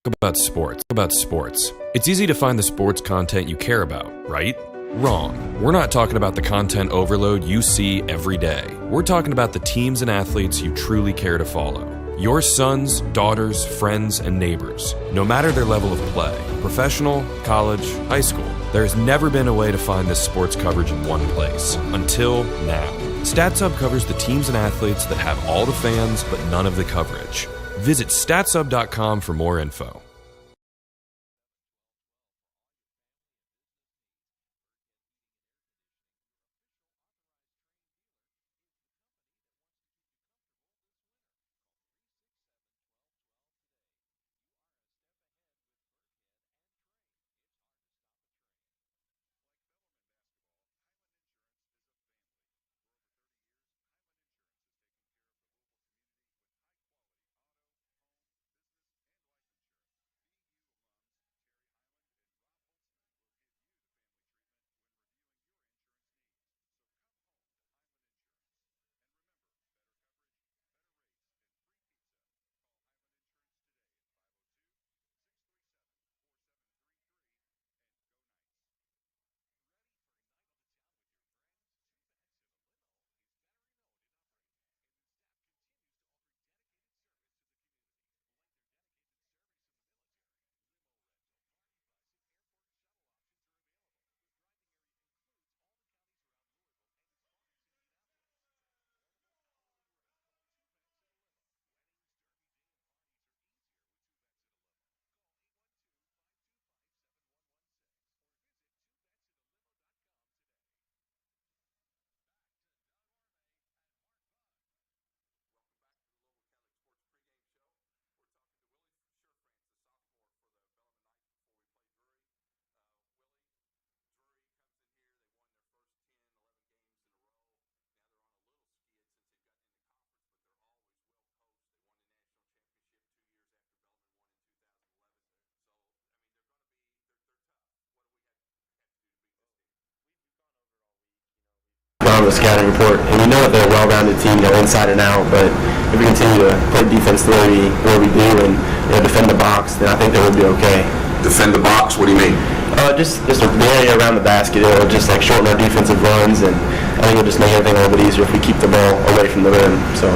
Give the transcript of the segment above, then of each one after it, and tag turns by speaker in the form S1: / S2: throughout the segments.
S1: About sports. It's easy to find the sports content you care about, right? Wrong. We're not talking about the content overload you see every day. We're talking about the teams and athletes you truly care to follow. Your sons, daughters, friends, and neighbors. No matter their level of play, professional, college, high school, there's never been a way to find this sports coverage in one place. Until now. StatSub covers the teams and athletes that have all the fans but none of the coverage. Visit statsub.com for more info.
S2: On the scouting report, and we know that they're a well-rounded team, inside and out. But if we continue to play defense the way we do, and defend the box, then I think that we'll be okay.
S3: Defend the box? What do you mean?
S2: Just the area around the basket. It'll just shorten our defensive runs, and I think it'll just make everything a little bit easier if we keep the ball away from the rim. So.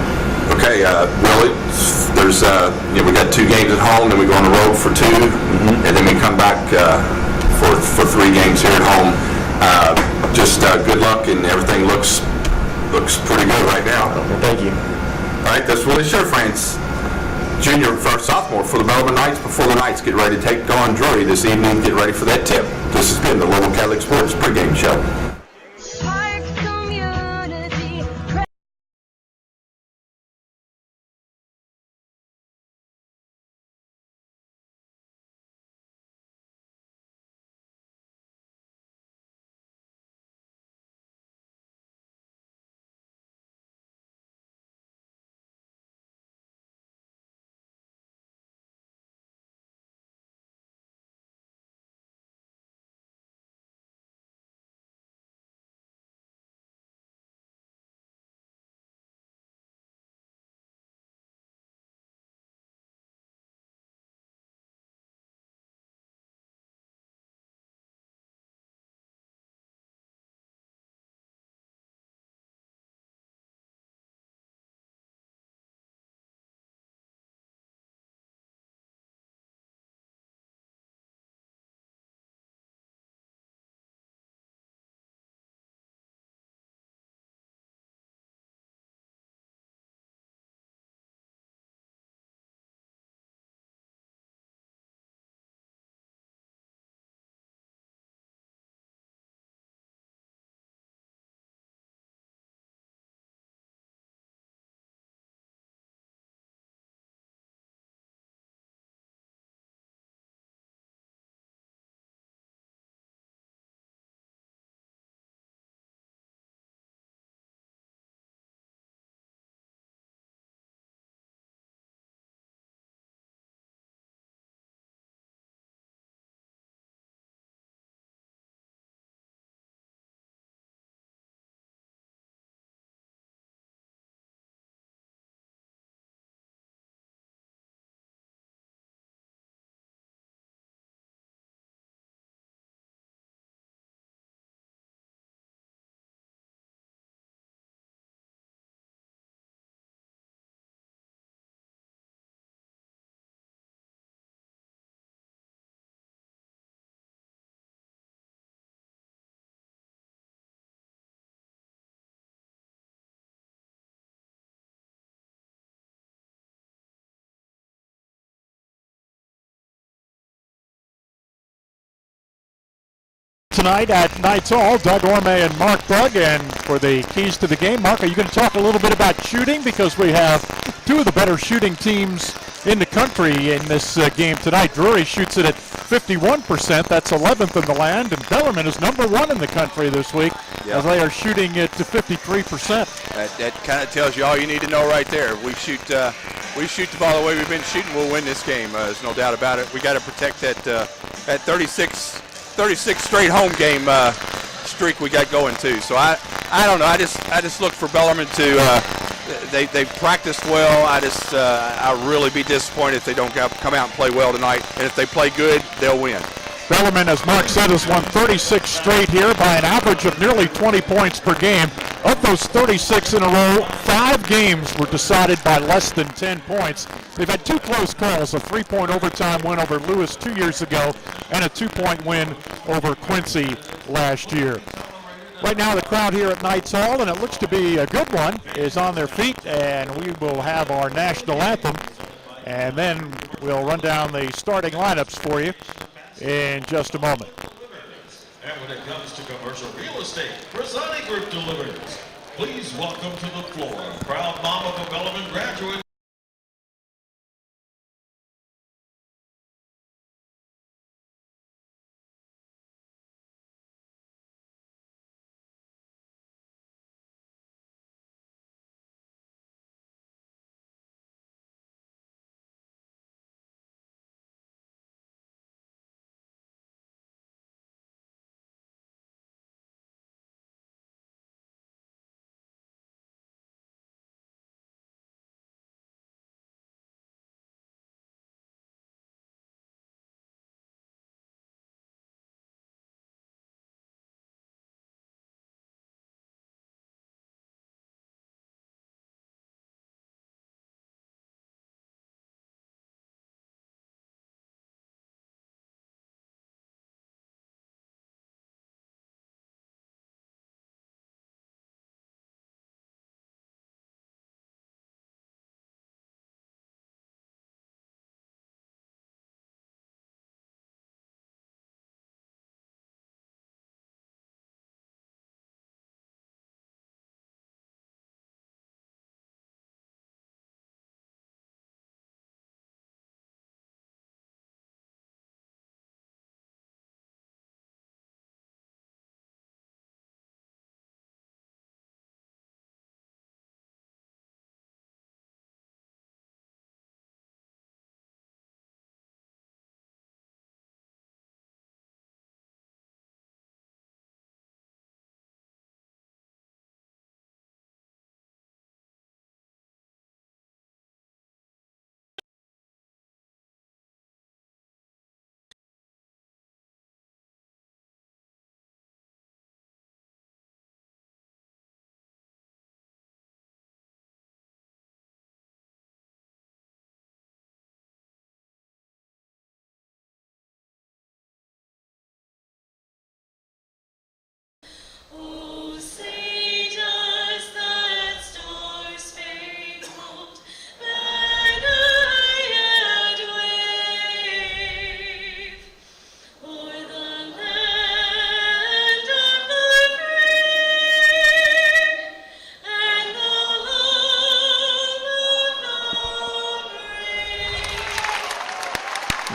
S3: Okay, Willie, there's we got 2 games at home, then we go on the road for 2, and then we come back for 3 games here at home. Just good luck, and everything looks pretty good right now.
S2: Okay, thank you.
S3: All right, that's Willie Sherfrance, sophomore for the Bellarmine Knights. Before the Knights get ready to take on Drury this evening, get ready for that tip. This has been the Louisville Catholic Sports pregame show.
S4: Tonight at Knights Hall, Doug Orme and Mark Bugg, and for the keys to the game, Mark, are you going to talk a little bit about shooting? Because we have two of the better shooting teams in the country in this game tonight. Drury shoots it at 51%. That's 11th in the land, and Bellarmine is number 1 in the country this week as they are shooting it to 53%.
S5: That kind of tells you all you need to know right there. We shoot the ball the way we've been shooting, we'll win this game. There's no doubt about it. We got to protect that 36 straight home game streak we got going too. So I don't know. I just look for Bellarmine to they practiced well. I really be disappointed if they don't come out and play well tonight. And if they play good, they'll win.
S4: Bellarmine, as Mark said, has won 36 straight here by an average of nearly 20 points per game. Of those 36 in a row, 5 games were decided by less than 10 points. They've had 2 close calls, a 3-point overtime win over Lewis 2 years ago and a 2-point win over Quincy last year. Right now the crowd here at Knights Hall, and it looks to be a good one, is on their feet, and we will have our national anthem, and then we'll run down the starting lineups for you in just a moment.
S6: And when it comes to commercial real estate, Rosani Group delivers. Please welcome to the floor, proud mom of a Bellarmine graduate.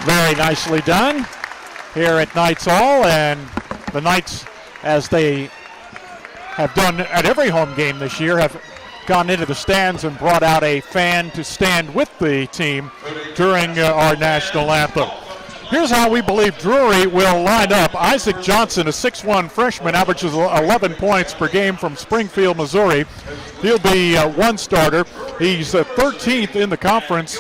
S4: Very nicely done here at Knights Hall, and the Knights, as they have done at every home game this year, have gone into the stands and brought out a fan to stand with the team during our national anthem. Here's how we believe Drury will line up. Isaac Johnson, a 6'1 freshman, averages 11 points per game from Springfield, Missouri. He'll be one starter. He's 13th in the conference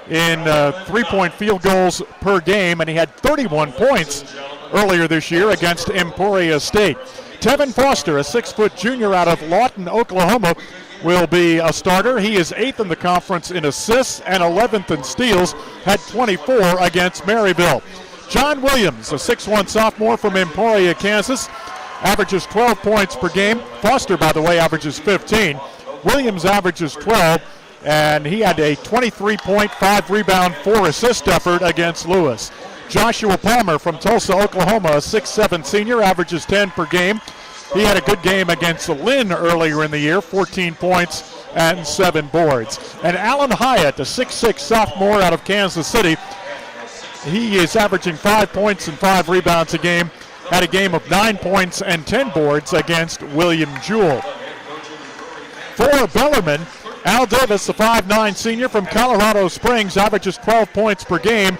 S4: in 3-point field goals per game, and he had 31 points earlier this year against Emporia State. Tevin Foster, a 6-foot junior out of Lawton, Oklahoma, will be a starter. He is 8th in the conference in assists and 11th in steals, had 24 against Maryville. John Williams, a 6'1 sophomore from Emporia, Kansas, averages 12 points per game. Foster, by the way, averages 15. Williams averages 12, and he had a 23-point, 5-rebound, 4-assist effort against Lewis. Joshua Palmer from Tulsa, Oklahoma, a 6'7" senior, averages 10 per game. He had a good game against Lynn earlier in the year, 14 points and 7 boards. And Alan Hyatt, a 6'6" sophomore out of Kansas City, he is averaging 5 points and 5 rebounds a game. Had a game of 9 points and 10 boards against William Jewell. For Bellarmine, Al Davis, the 5'9" senior from Colorado Springs, averages 12 points per game.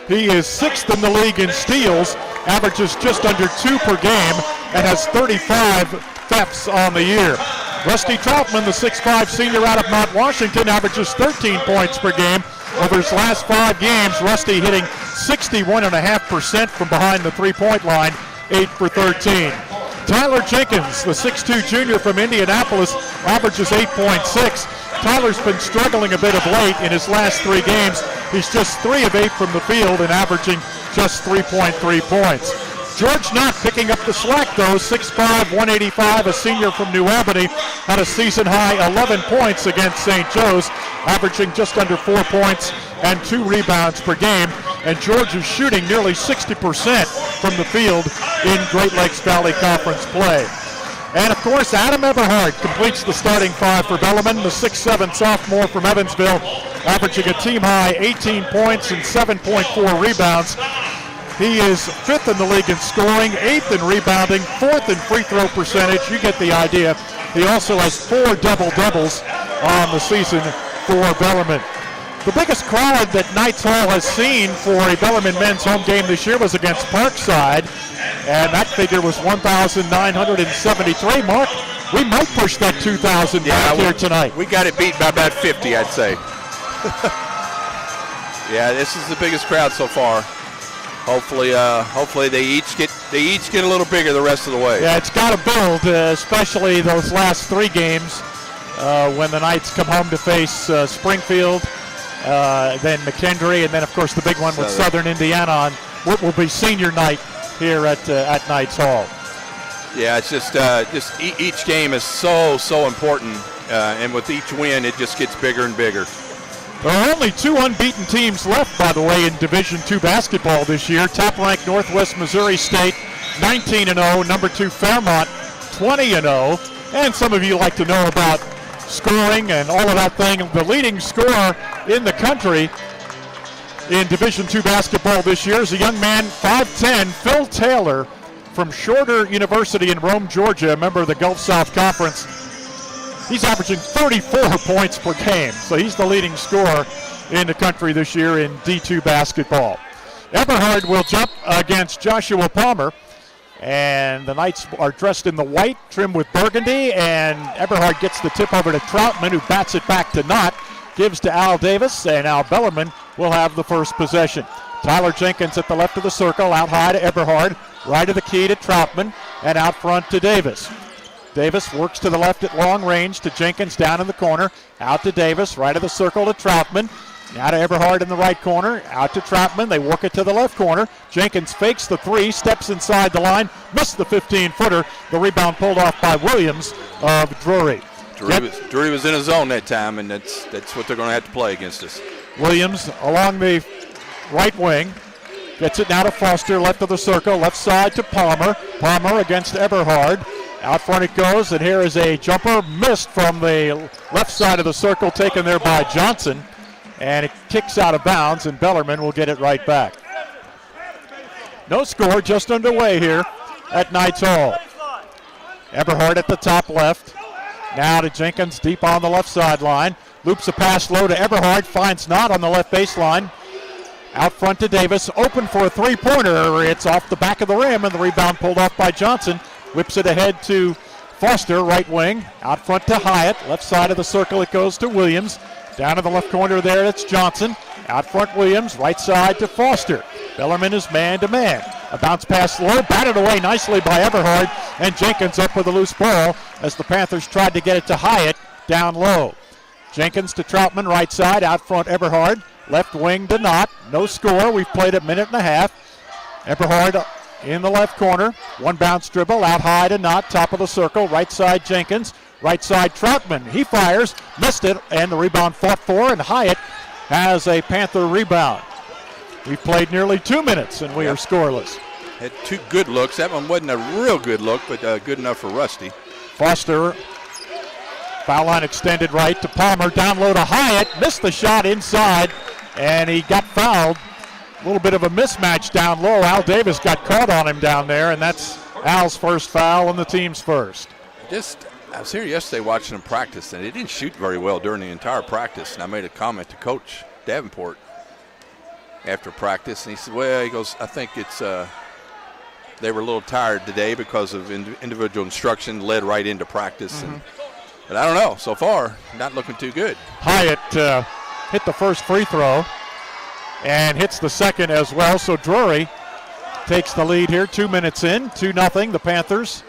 S4: He is 6th in the league in steals, averages just under 2 per game, and has 35 thefts on the year. Rusty Troutman, the 6'5" senior out of Mount Washington, averages 13 points per game. Over his last 5 games, Rusty hitting 61.5% from behind the three-point line, 8 for 13. Tyler Jenkins, the 6'2" junior from Indianapolis, averages 8.6. Tyler's been struggling a bit of late in his last 3 games. He's just 3 of 8 from the field and averaging just 3.3 points. George Knott picking up the slack though, 6'5", 185, a senior from New Albany, had a season-high 11 points against St. Joe's, averaging just under 4 points and 2 rebounds per game. And George is shooting nearly 60% from the field in Great Lakes Valley Conference play. And of course, Adam Everhard completes the starting 5 for Bellarmine, the 6'7" sophomore from Evansville, averaging a team-high 18 points and 7.4 rebounds. He is 5th in the league in scoring, 8th in rebounding, 4th in free throw percentage. You get the idea. He also has 4 double-doubles on the season for Bellarmine. The biggest crowd that Knights Hall has seen for a Bellarmine men's home game this year was against Parkside, and that figure was 1,973. Mark, we might push that 2,000 back here tonight.
S5: We got it beat by about 50, I'd say. Yeah, this is the biggest crowd so far. Hopefully they each get a little bigger the rest of the way.
S4: Yeah, it's got to build, especially those last 3 games when the Knights come home to face Springfield, then McKendree, and then of course the big one with Southern Indiana on what will be senior night here at Knights Hall.
S5: Yeah, it's just each game is so important, and with each win it just gets bigger and bigger.
S4: There are only 2 unbeaten teams left, by the way, in Division II basketball this year. Top-ranked Northwest Missouri State, 19-0. Number 2 Fairmont, 20-0. And some of you like to know about scoring and all of that thing. The leading scorer in the country in Division II basketball this year is a young man, 5'10", Phil Taylor from Shorter University in Rome, Georgia, a member of the Gulf South Conference. He's averaging 34 points per game, so he's the leading scorer in the country this year in D2 basketball. Everhard will jump against Joshua Palmer, and the Knights are dressed in the white, trimmed with burgundy, and Everhard gets the tip over to Troutman, who bats it back to Knott, gives to Al Davis, and Al Bellarmine will have the first possession. Tyler Jenkins at the left of the circle, out high to Everhard, right of the key to Troutman, and out front to Davis. Davis works to the left at long range to Jenkins down in the corner. Out to Davis, right of the circle to Troutman. Now to Everhard in the right corner. Out to Troutman. They work it to the left corner. Jenkins fakes the 3, steps inside the line, missed the 15-footer. The rebound pulled off by Williams of Drury.
S5: Drury was in his zone that time, and that's what they're going to have to play against us.
S4: Williams along the right wing. Gets it now to Foster, left of the circle, left side to Palmer. Palmer against Everhard. Out front it goes, and here is a jumper missed from the left side of the circle, taken there by Johnson. And it kicks out of bounds, and Bellarmine will get it right back. No score, just underway here at Knights Hall. Everhard at the top left. Now to Jenkins, deep on the left sideline. Loops a pass low to Everhard, finds Knott on the left baseline. Out front to Davis, open for a 3-pointer. It's off the back of the rim, and the rebound pulled off by Johnson. Whips it ahead to Foster, right wing. Out front to Hyatt. Left side of the circle it goes to Williams. Down to the left corner there, it's Johnson. Out front Williams, right side to Foster. Bellarmine is man-to-man. A bounce pass low, batted away nicely by Everhard, and Jenkins up with a loose ball as the Panthers tried to get it to Hyatt down low. Jenkins to Troutman, right side. Out front Everhard. Left wing to Knott. No score. We've played a minute and a half. Everhard in the left corner. One bounce dribble out high to Knott. Top of the circle. Right side Jenkins. Right side Troutman. He fires. Missed it. And the rebound fought for. And Hyatt has a Panther rebound. We've played nearly 2 minutes, and we are scoreless.
S5: Had 2 good looks. That one wasn't a real good look, but good enough for Rusty.
S4: Foster, foul line extended right to Palmer. Down low to Hyatt. Missed the shot inside, and he got fouled. A little bit of a mismatch down low. Al Davis got caught on him down there, and that's Al's first foul and the team's first.
S5: I was here yesterday watching him practice, and he didn't shoot very well during the entire practice. And I made a comment to Coach Davenport after practice, and he said, well, he goes, I think it's they were a little tired today because of individual instruction led right into practice. But I don't know. So far, not looking too good.
S4: Hyatt hit the first free throw and hits the second as well. So Drury takes the lead here, 2 minutes in, 2-0. The Panthers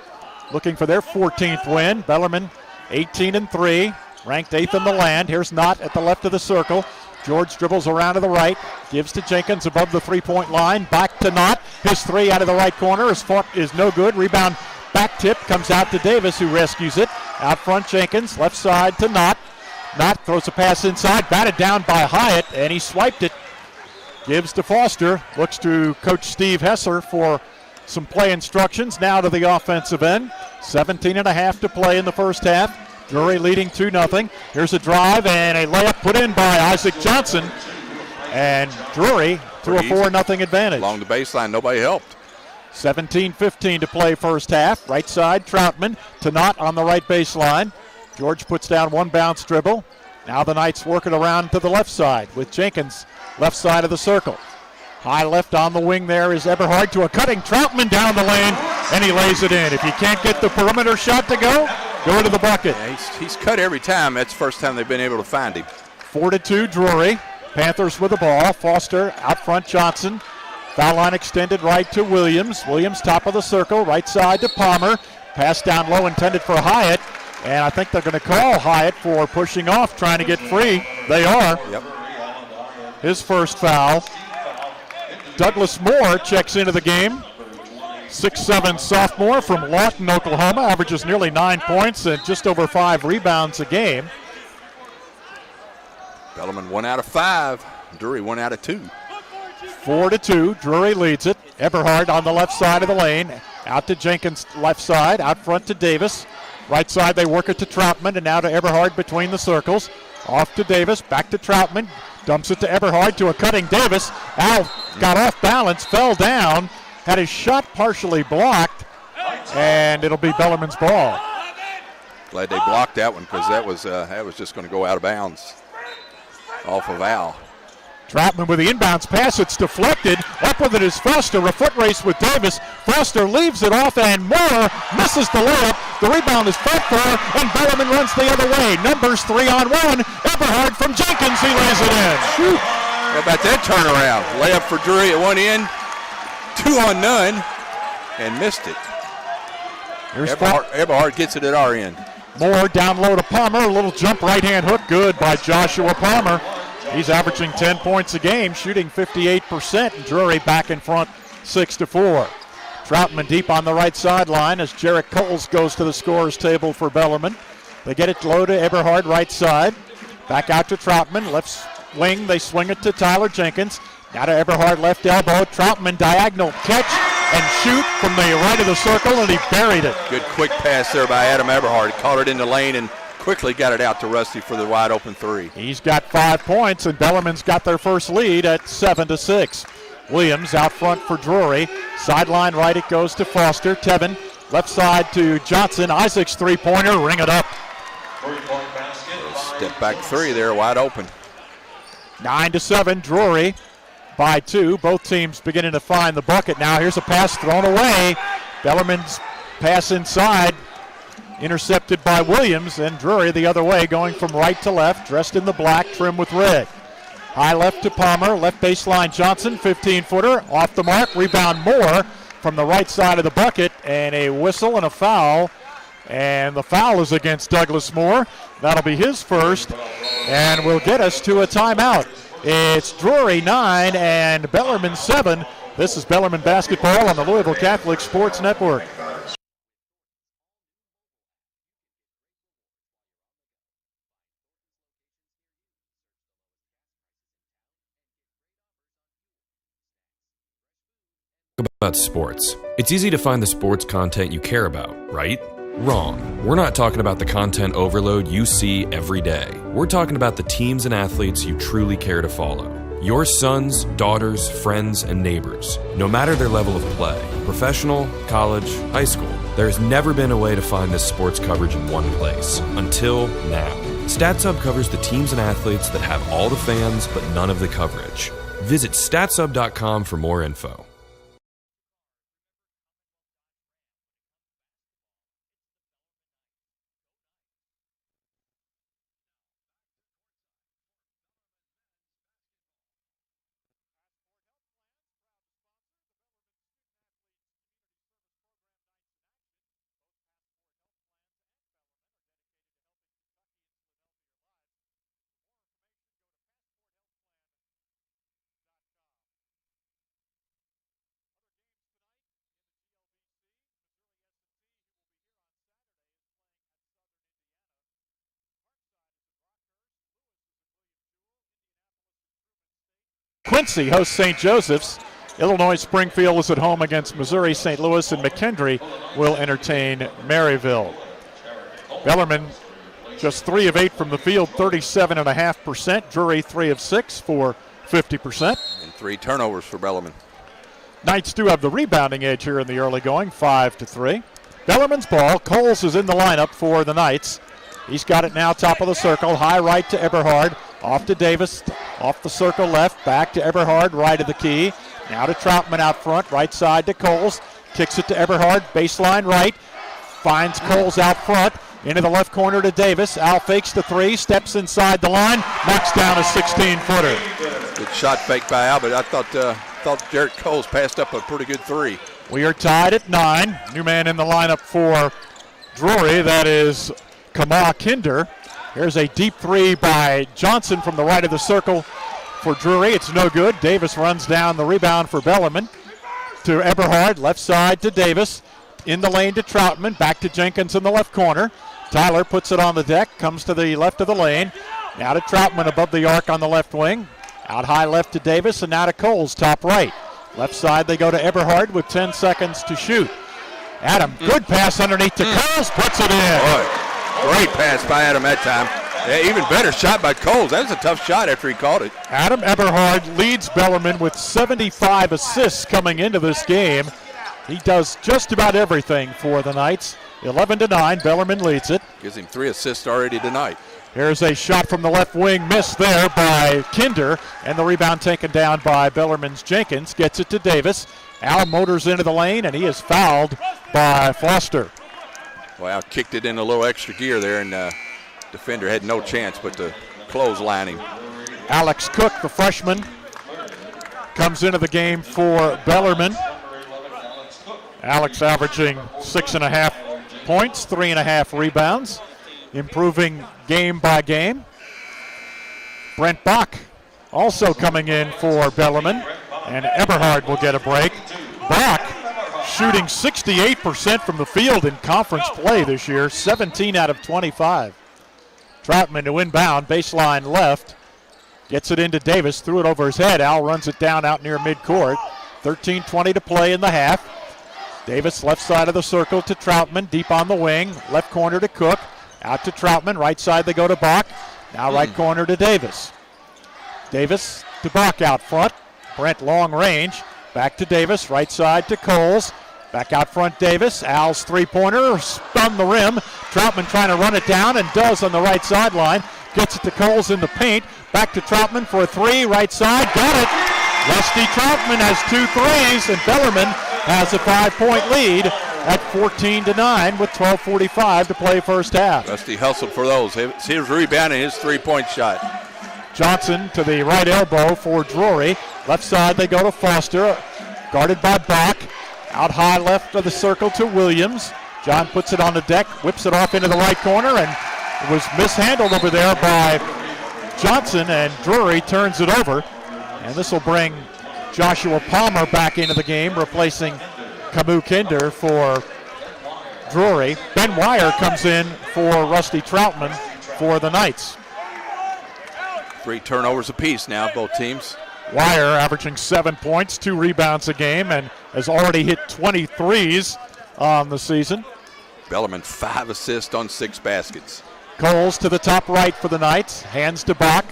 S4: looking for their 14th win. Bellarmine 18-3, ranked 8th in the land. Here's Knott at the left of the circle. George dribbles around to the right, gives to Jenkins above the three-point line. Back to Knott. His three out of the right corner is no good. Rebound back tip comes out to Davis, who rescues it. Out front, Jenkins, left side to Knott. Knott throws a pass inside, batted down by Hyatt, and he swiped it. Gives to Foster. Looks to Coach Steve Hesser for some play instructions. Now to the offensive end. 17.5 to play in the first half. Drury leading 2-0. Here's a drive and a layup put in by Isaac Johnson. And Drury to a 4-0 advantage.
S5: Along the baseline, nobody helped.
S4: 17:15 to play first half. Right side, Troutman to Knott on the right baseline. George puts down one bounce dribble. Now the Knights working around to the left side with Jenkins left side of the circle. High left on the wing there is Eberhard to a cutting Troutman down the lane, and he lays it in. If you can't get the perimeter shot to go to the bucket.
S5: Yeah, he's cut every time. That's the first time they've been able to find him.
S4: 4-2 Drury. Panthers with the ball. Foster out front, Johnson. Foul line extended right to Williams. Williams top of the circle, right side to Palmer. Pass down low intended for Hyatt. And I think they're going to call Hyatt for pushing off, trying to get free. They are.
S5: Yep.
S4: His first foul. Douglas Moore checks into the game. 6'7" sophomore from Lawton, Oklahoma. Averages nearly 9 points and just over 5 rebounds a game.
S5: Bellarmine 1 out of 5. Drury 1 out of 2.
S4: 4-2. Drury leads it. Eberhard on the left side of the lane. Out to Jenkins left side. Out front to Davis. Right side they work it to Troutman, and now to Eberhard between the circles. Off to Davis. Back to Troutman. Dumps it to Eberhard to a cutting Davis. Al got off balance, fell down, had his shot partially blocked, and it'll be Bellarmine's ball.
S5: Glad they blocked that one because that was just going to go out of bounds off of Al.
S4: Troutman with the inbounds pass. It's deflected. Up with it is Foster. A foot race with Davis. Foster leaves it off, and Moore misses the layup. The rebound is fought for, and Bellarmine runs the other way. Numbers 3-on-1. Eberhard from Jenkins. He lays it in.
S5: Shoot. How about that turnaround? Layup for Drury at one end, 2 on none, and missed it. Eberhard gets it at our end.
S4: Moore down low to Palmer. A little jump right-hand hook. Good by Joshua Palmer. He's averaging 10 points a game, shooting 58%, and Drury back in front 6-4. Troutman deep on the right sideline as Jarrett Coles goes to the scorer's table for Bellarmine. They get it low to Eberhard, right side. Back out to Troutman, left wing. They swing it to Tyler Jenkins. Now to Eberhard, left elbow. Troutman diagonal catch and shoot from the right of the circle, and he buried it.
S5: Good quick pass there by Adam Eberhard. Caught it in the lane and quickly got it out to Rusty for the wide open 3.
S4: He's got 5 points, and Bellarmine's got their first lead at 7-6. Williams out front for Drury. Sideline right, it goes to Foster. Tevin left side to Johnson. Isaac's three-pointer, ring it up.
S5: Step back 3 there, wide open.
S4: 9-7, Drury by 2. Both teams beginning to find the bucket now. Here's a pass thrown away. Bellarmine's pass inside. Intercepted by Williams, and Drury the other way, going from right to left, dressed in the black, trim with red. High left to Palmer, left baseline Johnson, 15-footer, off the mark, rebound Moore from the right side of the bucket, and a whistle and a foul. And the foul is against Douglas Moore. That'll be his first, and will get us to a timeout. It's Drury 9 and Bellarmine 7. This is Bellarmine basketball on the Louisville Catholic Sports Network.
S1: about sports. It's easy to find the sports content you care about, right? Wrong. We're not talking about the content overload you see every day. We're talking about the teams and athletes you truly care to follow. Your sons, daughters, friends, and neighbors, no matter their level of play, professional, college, high school, there's never been a way to find this sports coverage in one place, until now. StatSub covers the teams and athletes that have all the fans but none of the coverage. Visit statsub.com for more info.
S4: Quincy hosts St. Joseph's. Illinois Springfield is at home against Missouri. St. Louis and McKendree will entertain Maryville. Bellarmine just 3 of 8 from the field, 37.5%. Drury 3 of 6 for 50%.
S5: And 3 turnovers for Bellarmine.
S4: Knights do have the rebounding edge here in the early going, 5-3. Bellarmine's ball. Coles is in the lineup for the Knights. He's got it now, top of the circle, high right to Eberhard, off to Davis, off the circle left, back to Eberhard, right of the key. Now to Troutman out front, right side to Coles, kicks it to Eberhard, baseline right, finds Coles out front, into the left corner to Davis. Al fakes the 3, steps inside the line, knocks down a 16-footer.
S5: Good shot fake by Al, but I thought Jarrett Coles passed up a pretty good 3.
S4: We are tied at 9. New man in the lineup for Drury, that is Kamal Kinder. Here's a deep 3 by Johnson from the right of the circle for Drury. It's no good. Davis runs down the rebound for Bellarmine. To Eberhard, left side to Davis. In the lane to Troutman, back to Jenkins in the left corner. Tyler puts it on the deck, comes to the left of the lane. Now to Troutman above the arc on the left wing. Out high left to Davis, and now to Coles, top right. Left side they go to Eberhard with 10 seconds to shoot. Adam, good pass underneath to Coles, puts it in.
S5: Boy. Great pass by Adam that time. Yeah, even better shot by Coles. That was a tough shot after he caught it.
S4: Adam Eberhard leads Bellarmine with 75 assists coming into this game. He does just about everything for the Knights. 11-9, Bellarmine leads it.
S5: Gives him 3 assists already tonight.
S4: Here's a shot from the left wing, missed there by Kinder, and the rebound taken down by Bellarmine's Jenkins. Gets it to Davis. Al motors into the lane, and he is fouled by Foster.
S5: Well, kicked it in a little extra gear there, and defender had no chance but to clothesline him.
S4: Alex Cook, the freshman, comes into the game for Bellarmine. Alex averaging 6.5 points, 3.5 rebounds, improving game by game. Brent Bach also coming in for Bellarmine, and Eberhard will get a break. Bach shooting 68% from the field in conference play this year, 17 out of 25. Troutman to inbound, baseline left. Gets it into Davis, threw it over his head. Al runs it down out near midcourt. 13:20 to play in the half. Davis left side of the circle to Troutman, deep on the wing. Left corner to Cook, out to Troutman. Right side they go to Bach. Now right corner to Davis. Davis to Bach out front. Brent long range. Back to Davis, right side to Coles. Back out front Davis. Al's three-pointer spun the rim. Troutman trying to run it down and does on the right sideline. Gets it to Coles in the paint. Back to Troutman for a 3, right side. Got it. Rusty Troutman has 2 threes, and Bellarmine has a 5-point lead at 14-9 with 12:45 to play first half.
S5: Rusty hustled for those. His rebound and his 3-point shot.
S4: Johnson to the right elbow for Drury. Left side they go to Foster, guarded by Bach. Out high left of the circle to Williams. John puts it on the deck, whips it off into the right corner, and it was mishandled over there by Johnson, and Drury turns it over. And this will bring Joshua Palmer back into the game, replacing Camus Kinder for Drury. Ben Wire comes in for Rusty Troutman for the Knights.
S5: 3 turnovers apiece now, both teams.
S4: Wire averaging 7 points, 2 rebounds a game, and has already hit 23s on the season.
S5: Bellarmine 5 assists on 6 baskets.
S4: Coles to the top right for the Knights. Hands to Bach.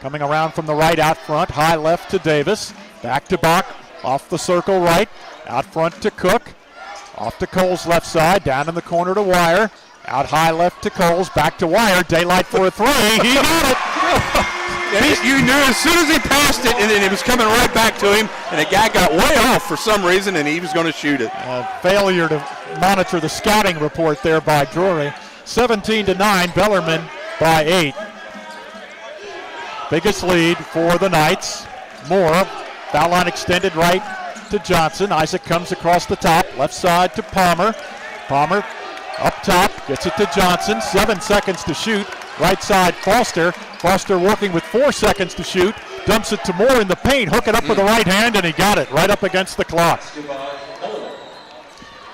S4: Coming around from the right out front. High left to Davis. Back to Bach. Off the circle right. Out front to Cook. Off to Coles left side. Down in the corner to Wire. Out high left to Coles. Back to Wire. Daylight for a three. He got it.
S5: You knew as soon as he passed it, and then it was coming right back to him, and the guy got way off for some reason, and he was going to shoot it.
S4: Failure to monitor the scouting report there by Drury. 17-9, Bellarmine by 8. Biggest lead for the Knights. Moore, foul line extended right to Johnson. Isaac comes across the top, left side to Palmer. Palmer up top, gets it to Johnson. 7 seconds to shoot. Right side, Foster. Foster working with 4 seconds to shoot. Dumps it to Moore in the paint. Hook it up with the right hand, and he got it right up against the clock.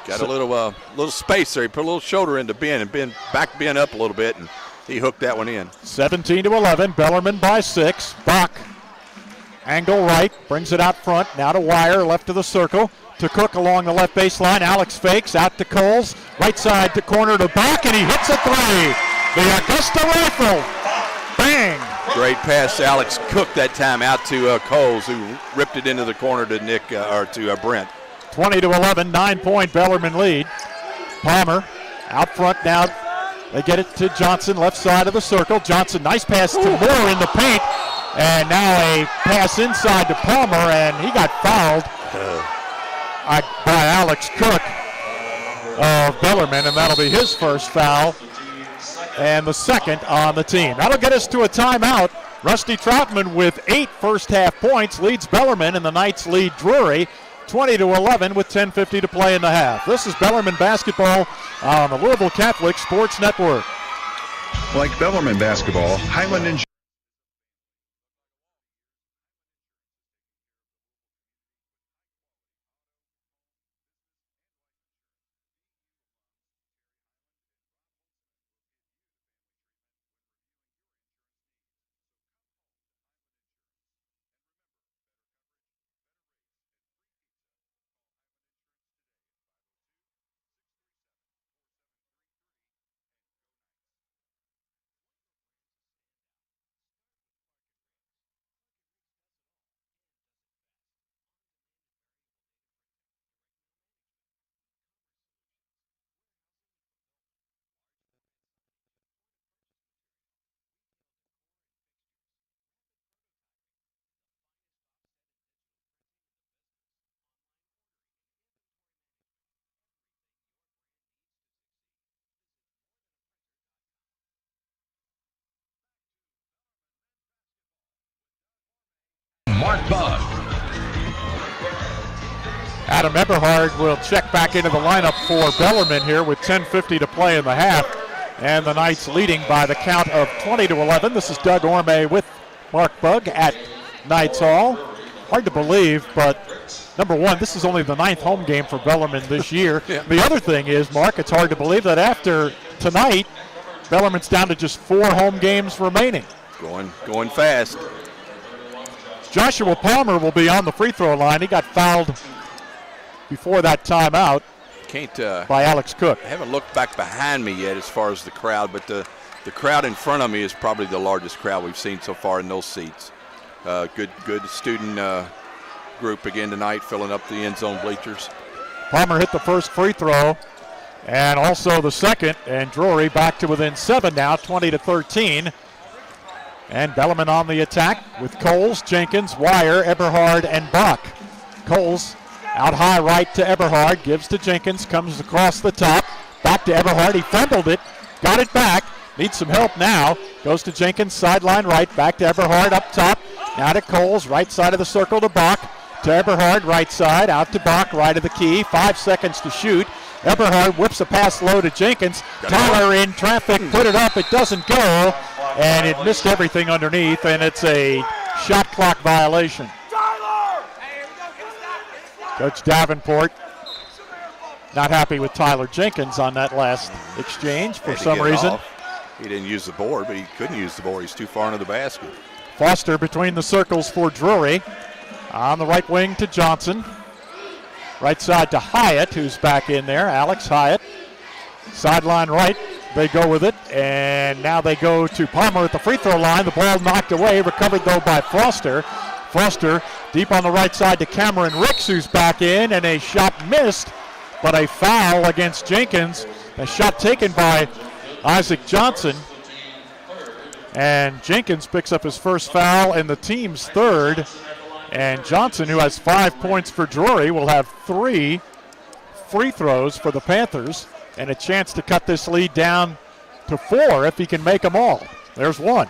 S5: Got a little space there. He put a little shoulder into Ben, and Ben backed Ben up a little bit, and he hooked that one in.
S4: 17-11, Bellarmine by 6. Bach, angle right, brings it out front. Now to Wire, left of the circle. To Cook along the left baseline. Alex fakes, out to Coles. Right side to corner to Bach, and he hits a three. The Augusta rifle. Bang.
S5: Great pass, Alex Cook that time out to Coles, who ripped it into the corner to to Brent.
S4: 20-11, 9-point Bellarmine lead. Palmer out front now. They get it to Johnson, left side of the circle. Johnson, nice pass to Moore in the paint. And now a pass inside to Palmer, and he got fouled by Alex Cook of Bellarmine, and that'll be his first foul and the second on the team. That'll get us to a timeout. Rusty Troutman with 8 first-half points leads Bellarmine, and the Knights lead Drury 20-11 with 10:50 to play in the half. This is Bellarmine basketball on the Louisville Catholic Sports Network.
S7: Like Bellarmine basketball, Highland Insurance.
S6: Mark Bug.
S4: Adam Eberhard will check back into the lineup for Bellarmine here with 10:50 to play in the half. And the Knights leading by the count of 20-11. This is Doug Orme with Mark Bug at Knights Hall. Hard to believe, but number one, this is only the 9th home game for Bellarmine this year.
S5: Yeah.
S4: The other thing is, Mark, it's hard to believe that after tonight, Bellarmine's down to just 4 home games remaining.
S5: Going fast.
S4: Joshua Palmer will be on the free throw line. He got fouled before that timeout by Alex Cook.
S5: I haven't looked back behind me yet as far as the crowd, but the crowd in front of me is probably the largest crowd we've seen so far in those seats. Good student group again tonight, filling up the end zone bleachers.
S4: Palmer hit the first free throw and also the second, and Drury back to within 7 now, 20-13. And Bellarmine on the attack with Coles, Jenkins, Wire, Eberhard, and Bach. Coles out high right to Eberhard, gives to Jenkins, comes across the top, back to Eberhard. He fumbled it, got it back, needs some help now. Goes to Jenkins, sideline right, back to Eberhard up top. Now to Coles, right side of the circle to Bach. To Eberhard, right side, out to Bach, right of the key. 5 seconds to shoot. Eberhard whips a pass low to Jenkins. Tyler in traffic, put it up, it doesn't go. And it missed everything underneath, and it's a shot clock violation. Coach Davenport not happy with Tyler Jenkins on that last exchange for some reason.
S5: He didn't use the board, but he couldn't use the board. He's too far into the basket.
S4: Foster between the circles for Drury. On the right wing to Johnson. Right side to Hyatt, who's back in there. Alex Hyatt. Sideline right. They go with it. And now they go to Palmer at the free throw line. The ball knocked away. Recovered, though, by Foster. Foster deep on the right side to Cameron Ricks, who's back in. And a shot missed, but a foul against Jenkins. A shot taken by Isaac Johnson. And Jenkins picks up his first foul and the team's third. And Johnson, who has 5 points for Drury, will have 3 free throws for the Panthers and a chance to cut this lead down to 4 if he can make them all. There's one.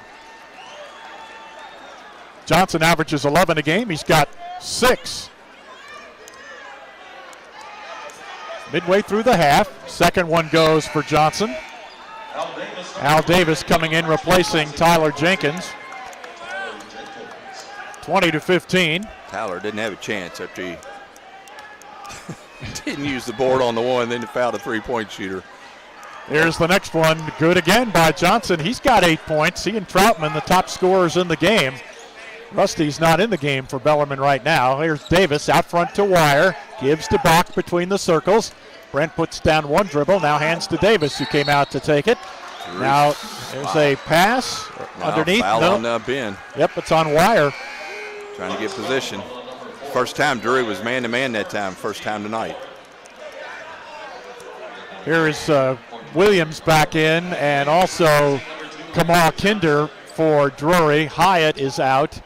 S4: Johnson averages 11 a game. He's got 6. Midway through the half, second one goes for Johnson. Al Davis coming in, replacing Tyler Jenkins. 20-15.
S5: Tyler didn't have a chance after he didn't use the board on the one, then fouled a three-point shooter.
S4: Here's the next one. Good again by Johnson. He's got 8 points. He and Troutman, the top scorers in the game. Rusty's not in the game for Bellarmine right now. Here's Davis out front to Wire. Gives to Bach between the circles. Brent puts down one dribble. Now hands to Davis, who came out to take it. Now there's a pass underneath.
S5: Foul on Ben.
S4: Yep, it's on Wire.
S5: Trying to get position. First time Drury was man-to-man that time. First time tonight.
S4: Here is Williams back in, and also Kamal Kinder for Drury. Hyatt is out.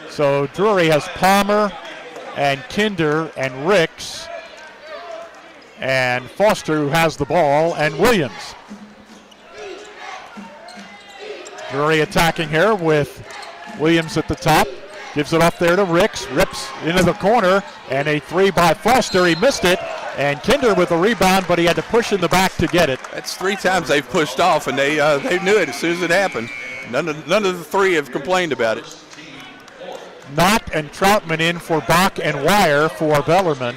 S4: So Drury has Palmer and Kinder and Ricks and Foster, who has the ball, and Williams. Drury attacking here with Williams at the top. Gives it up there to Ricks. Rips into the corner, and a 3 by Foster. He missed it, and Kinder with the rebound, but he had to push in the back to get it.
S5: That's 3 times they've pushed off, and they knew it as soon as it happened. None of the 3 have complained about it.
S4: Knott and Troutman in for Bach and Wire for Bellarmine.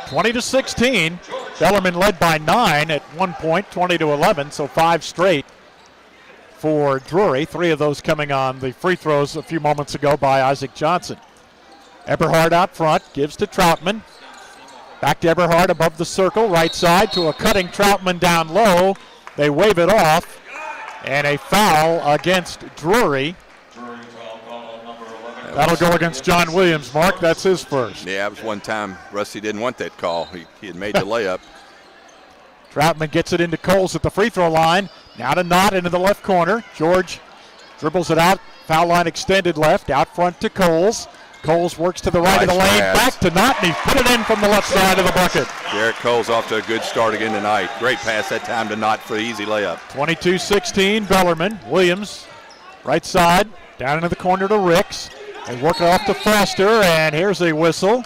S4: 20-16. Bellarmine led by 9 at one point, 20-11, so 5 straight for Drury. 3 of those coming on the free throws a few moments ago by Isaac Johnson. Eberhard out front, gives to Troutman. Back to Eberhard above the circle, right side to a cutting Troutman down low. They wave it off, and a foul against Drury. That'll go against John Williams, Mark. That's his first.
S5: Yeah, it was one time Rusty didn't want that call. He had made the layup.
S4: Troutman gets it into Coles at the free throw line. Now to Knott into the left corner. George dribbles it out. Foul line extended left. Out front to Coles. Coles works to the right of the lane. Back to Knott, and he put it in from the left side of the bucket.
S5: Garrett Coles off to a good start again tonight. Great pass that time to Knott for the easy layup.
S4: 22-16, Bellarmine. Williams, right side, down into the corner to Ricks. They work it off to Foster, and here's a whistle.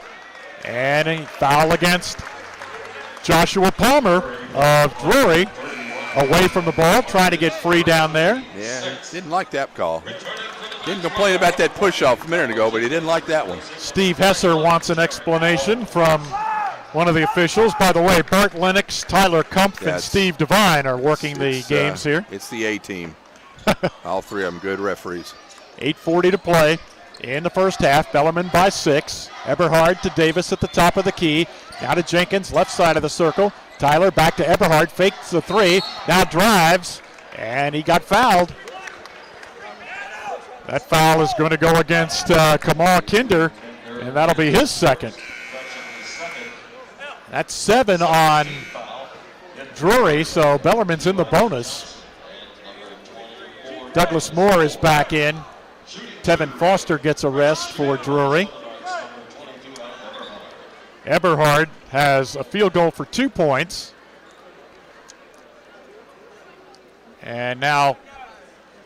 S4: And a foul against Joshua Palmer of Drury. Away from the ball, trying to get free down there.
S5: Yeah, didn't like that call. Didn't complain about that push-off a minute ago, but he didn't like that one.
S4: Steve Hesser wants an explanation from one of the officials. By the way, Bart Lennox, Tyler Kumpf, and Steve Devine are working the games here.
S5: It's the A-team. All 3 of them good referees.
S4: 8:40 to play in the first half. Bellarmine by 6. Eberhard to Davis at the top of the key. Now to Jenkins, left side of the circle. Tyler back to Eberhard, fakes the 3, now drives, and he got fouled. That foul is going to go against Kamal Kinder, and that'll be his second. That's 7 on Drury, so Bellarmine's in the bonus. Douglas Moore is back in. Tevin Foster gets a rest for Drury. Eberhard has a field goal for 2 points. And now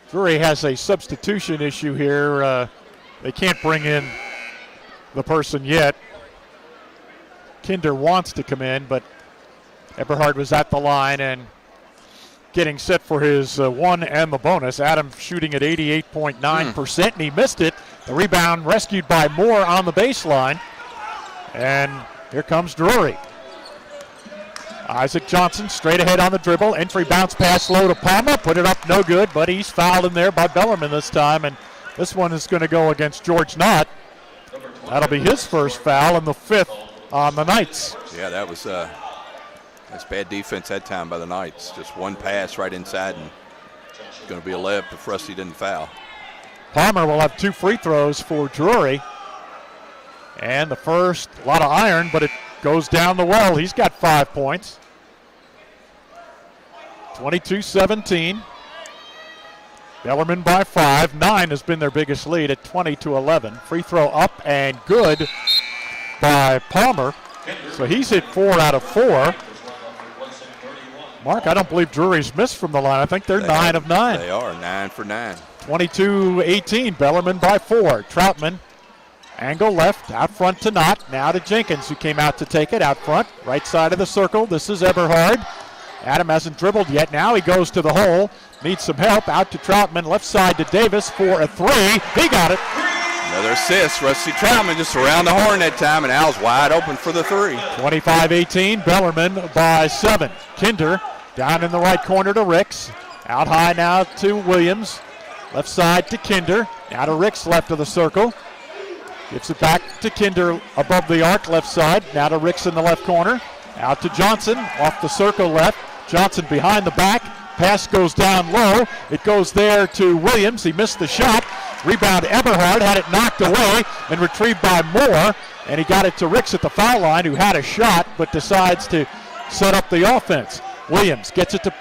S4: Drury has a substitution issue here. They can't bring in the person yet. Kinder wants to come in, but Eberhard was at the line and getting set for his 1 and the bonus. Adams shooting at 88.9%, and he missed it. The rebound rescued by Moore on the baseline. And here comes Drury. Isaac Johnson straight ahead on the dribble. Entry bounce pass low to Palmer. Put it up, no good, but he's fouled in there by Bellarmine this time. And This one is going to go against George Knott. That'll be his first foul and the 5th on the Knights.
S5: Yeah, that's bad defense that time by the Knights. Just one pass right inside, and it's going to be a layup if Rusty didn't foul.
S4: Palmer will have 2 free throws for Drury. And the first, a lot of iron, but it goes down the well. He's got 5 points. 22-17. Bellarmine by 5. 9 has been their biggest lead at 20-11. Free throw up and good by Palmer. So he's hit 4 out of 4. Mark, I don't believe Drury's missed from the line. I think they're 9 of 9.
S5: They are 9 for 9.
S4: 22-18. Bellarmine by 4. Troutman, angle left, out front to Knott. Now to Jenkins, who came out to take it out front. Right side of the circle. This is Eberhard. Adam hasn't dribbled yet. Now he goes to the hole. Needs some help. Out to Troutman. Left side to Davis for a 3. He got it.
S5: Another assist. Rusty Troutman just around the horn that time, and Al's wide open for the 3.
S4: 25-18. Bellarmine by 7. Kinder down in the right corner to Ricks. Out high now to Williams. Left side to Kinder. Now to Ricks, left of the circle. Gives it back to Kinder above the arc, left side. Now to Ricks in the left corner. Out to Johnson, off the circle left. Johnson behind the back. Pass goes down low. It goes there to Williams. He missed the shot. Rebound Eberhard, had it knocked away and retrieved by Moore. And he got it to Ricks at the foul line, who had a shot but decides to set up the offense. Williams gets it to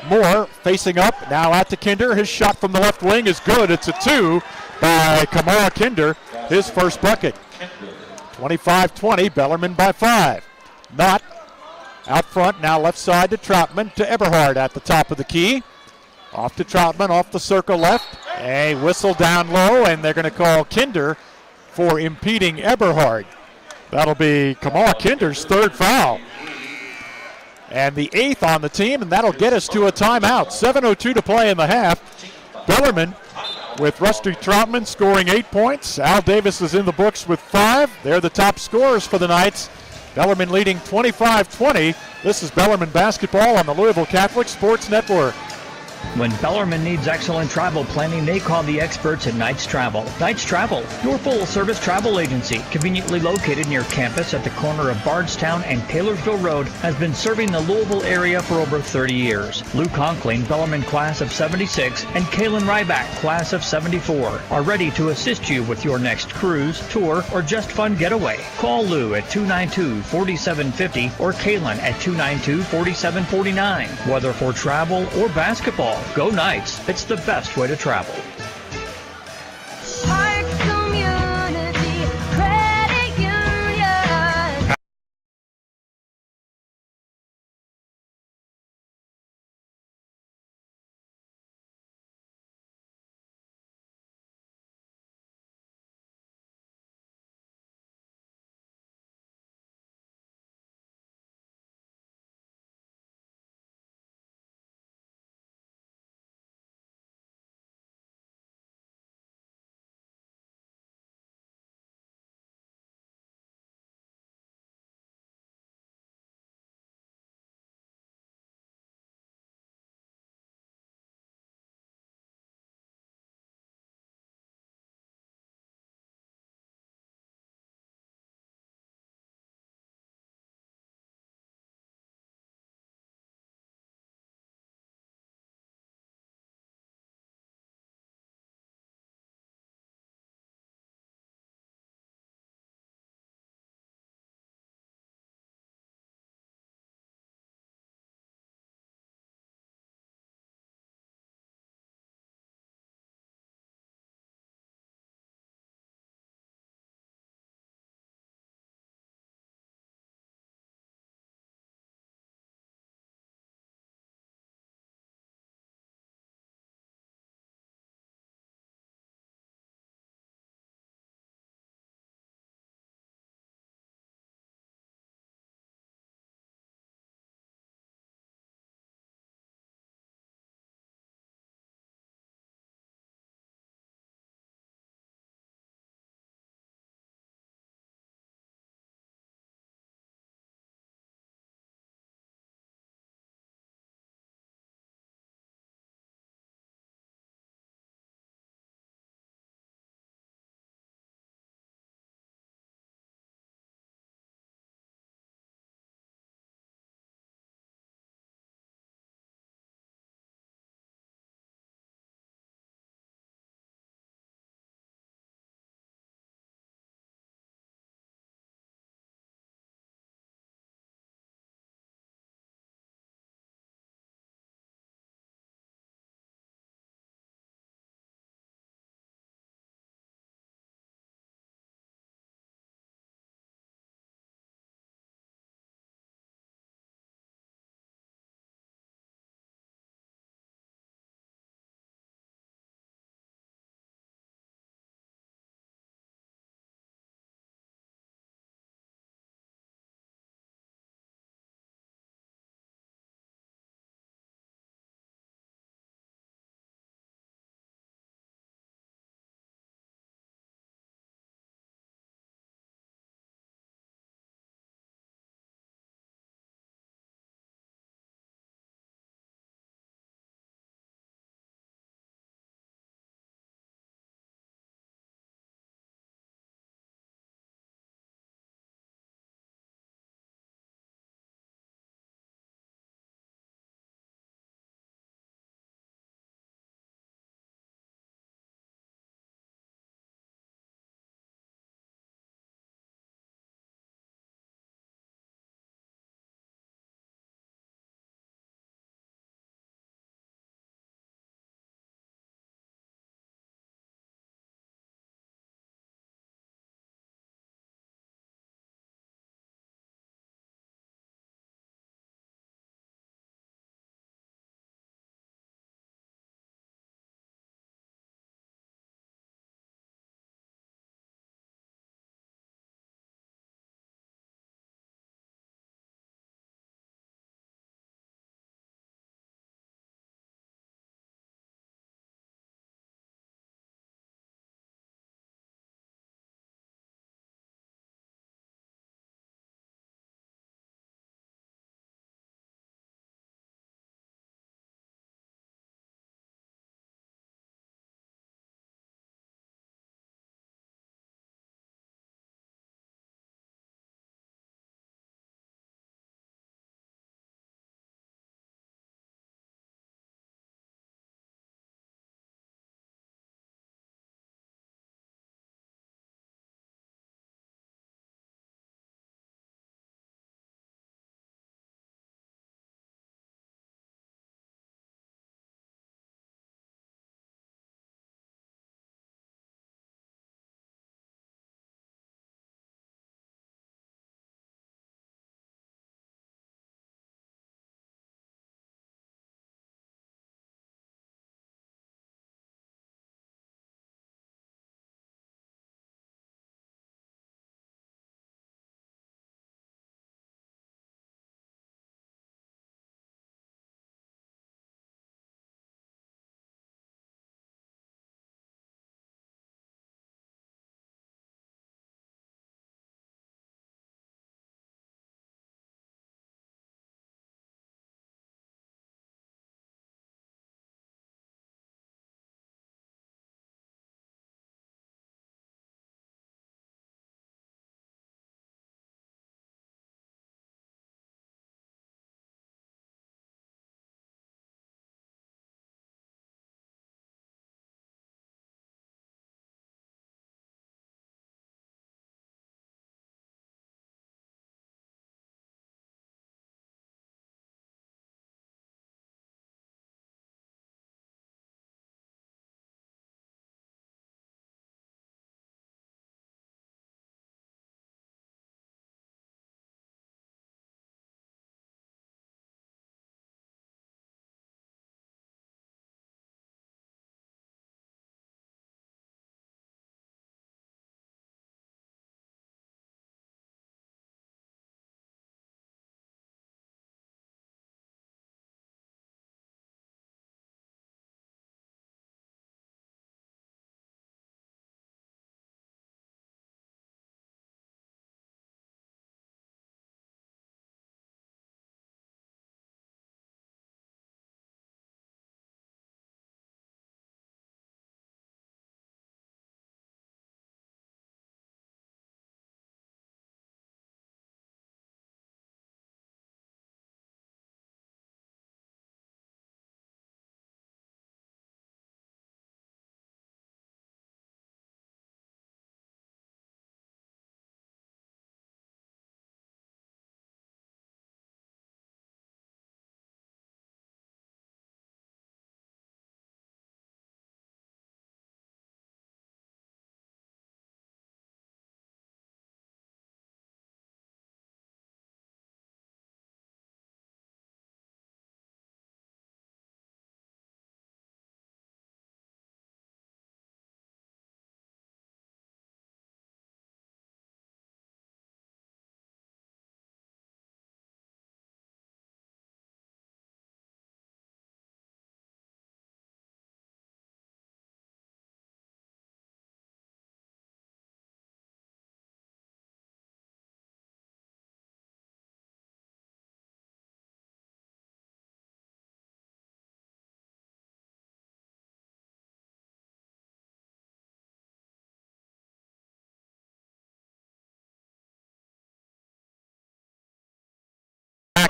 S4: Moore, facing up. Now out to Kinder. His shot from the left wing is good. It's a 2 by Kamara Kinder. His first bucket. 25-20, Bellarmine by 5. Knott out front, now left side to Troutman, to Eberhard at the top of the key. Off to Troutman, off the circle left. A whistle down low, and they're going to call Kinder for impeding Eberhard. That'll be Kamara Kinder's 3rd foul. And the 8th on the team, and that'll get us to a timeout. 7:02 to play in the half. Bellarmine with Rusty Troutman scoring 8 points. Al Davis is in the books with 5. They're the top scorers for the Knights. Bellarmine leading 25-20. This is Bellarmine basketball on the Louisville Catholic Sports Network.
S8: When Bellarmine needs excellent travel planning, they call the experts at Knights Travel. Knights Travel, your full-service travel agency, conveniently located near campus at the corner of Bardstown and Taylorsville Road, has been serving the Louisville area for over 30 years. Lou Conkling, Bellarmine class of 76, and Kaylin Ryback, class of 74, are ready to assist you with your next cruise, tour, or just fun getaway. Call Lou at 292-4750 or Kaylin at 292-4749. Whether for travel or basketball, go Knights. It's the best way to travel.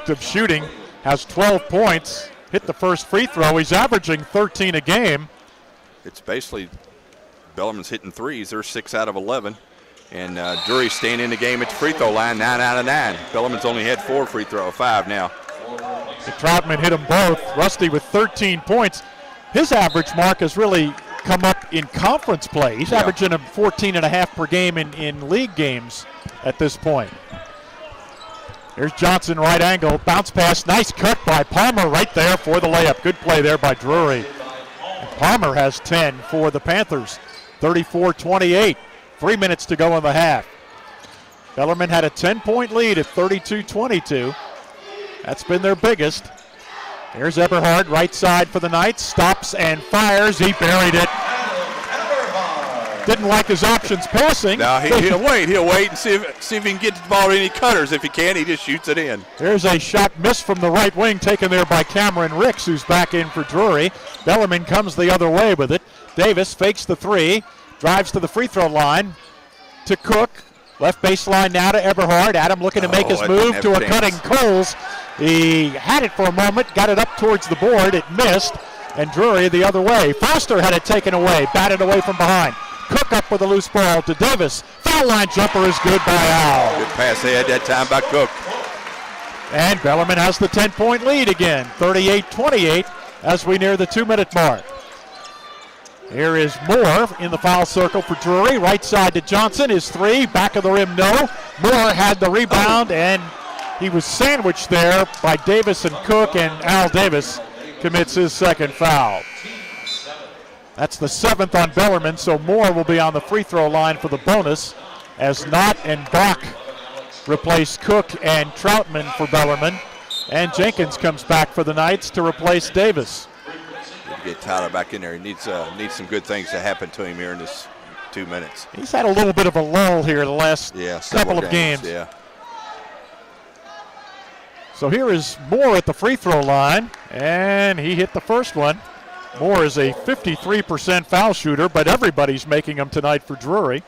S4: effective shooting, has 12 points, hit the first free throw. He's averaging 13 a game.
S5: It's basically Bellarmine's hitting threes. They're 6 out of 11. And Drury staying in the game at the free throw line, 9 out of 9. Bellarmine's only had 5 now.
S4: Troutman hit them both. Rusty with 13 points. His average mark has really come up in conference play. He's averaging a 14.5 per game in league games at this point. Here's Johnson, right angle, bounce pass, nice cut by Palmer right there for the layup. Good play there by Drury. And Palmer has 10 for the Panthers, 34-28. 3 minutes to go in the half. Bellarmine had a 10-point lead at 32-22. That's been their biggest. Here's Eberhard, right side for the Knights, stops and fires. He buried it. Didn't like his options passing.
S5: No, he'll wait. He'll wait and see if he can get the ball to any cutters. If he can, he just shoots it in.
S4: There's a shot missed from the right wing, taken there by Cameron Ricks, who's back in for Drury. Bellarmine comes the other way with it. Davis fakes the three, drives to the free throw line to Cook. Left baseline now to Eberhard. Adam looking to make his move to a cutting Coles. He had it for a moment, got it up towards the board. It missed, and Drury the other way. Foster had it taken away, batted away from behind. Cook up with a loose ball to Davis. Foul line jumper is good by Al.
S5: Good pass they had that time by Cook.
S4: And Bellarmine has the 10-point lead again, 38-28 as we near the 2-minute mark. Here is Moore in the foul circle for Drury. Right side to Johnson. His three. Back of the rim, no. Moore had the rebound, and he was sandwiched there by Davis and Cook, and Al Davis commits his second foul. That's the 7th on Bellarmine, so Moore will be on the free throw line for the bonus as Knott and Bach replace Cook and Troutman for Bellarmine. And Jenkins comes back for the Knights to replace Davis.
S5: Get Tyler back in there. He needs some good things to happen to him here in this 2 minutes.
S4: He's had a little bit of a lull here the last couple of games.
S5: Yeah.
S4: So here is Moore at the free throw line, and he hit the first one. Moore is a 53% foul shooter, but everybody's making them tonight for Drury.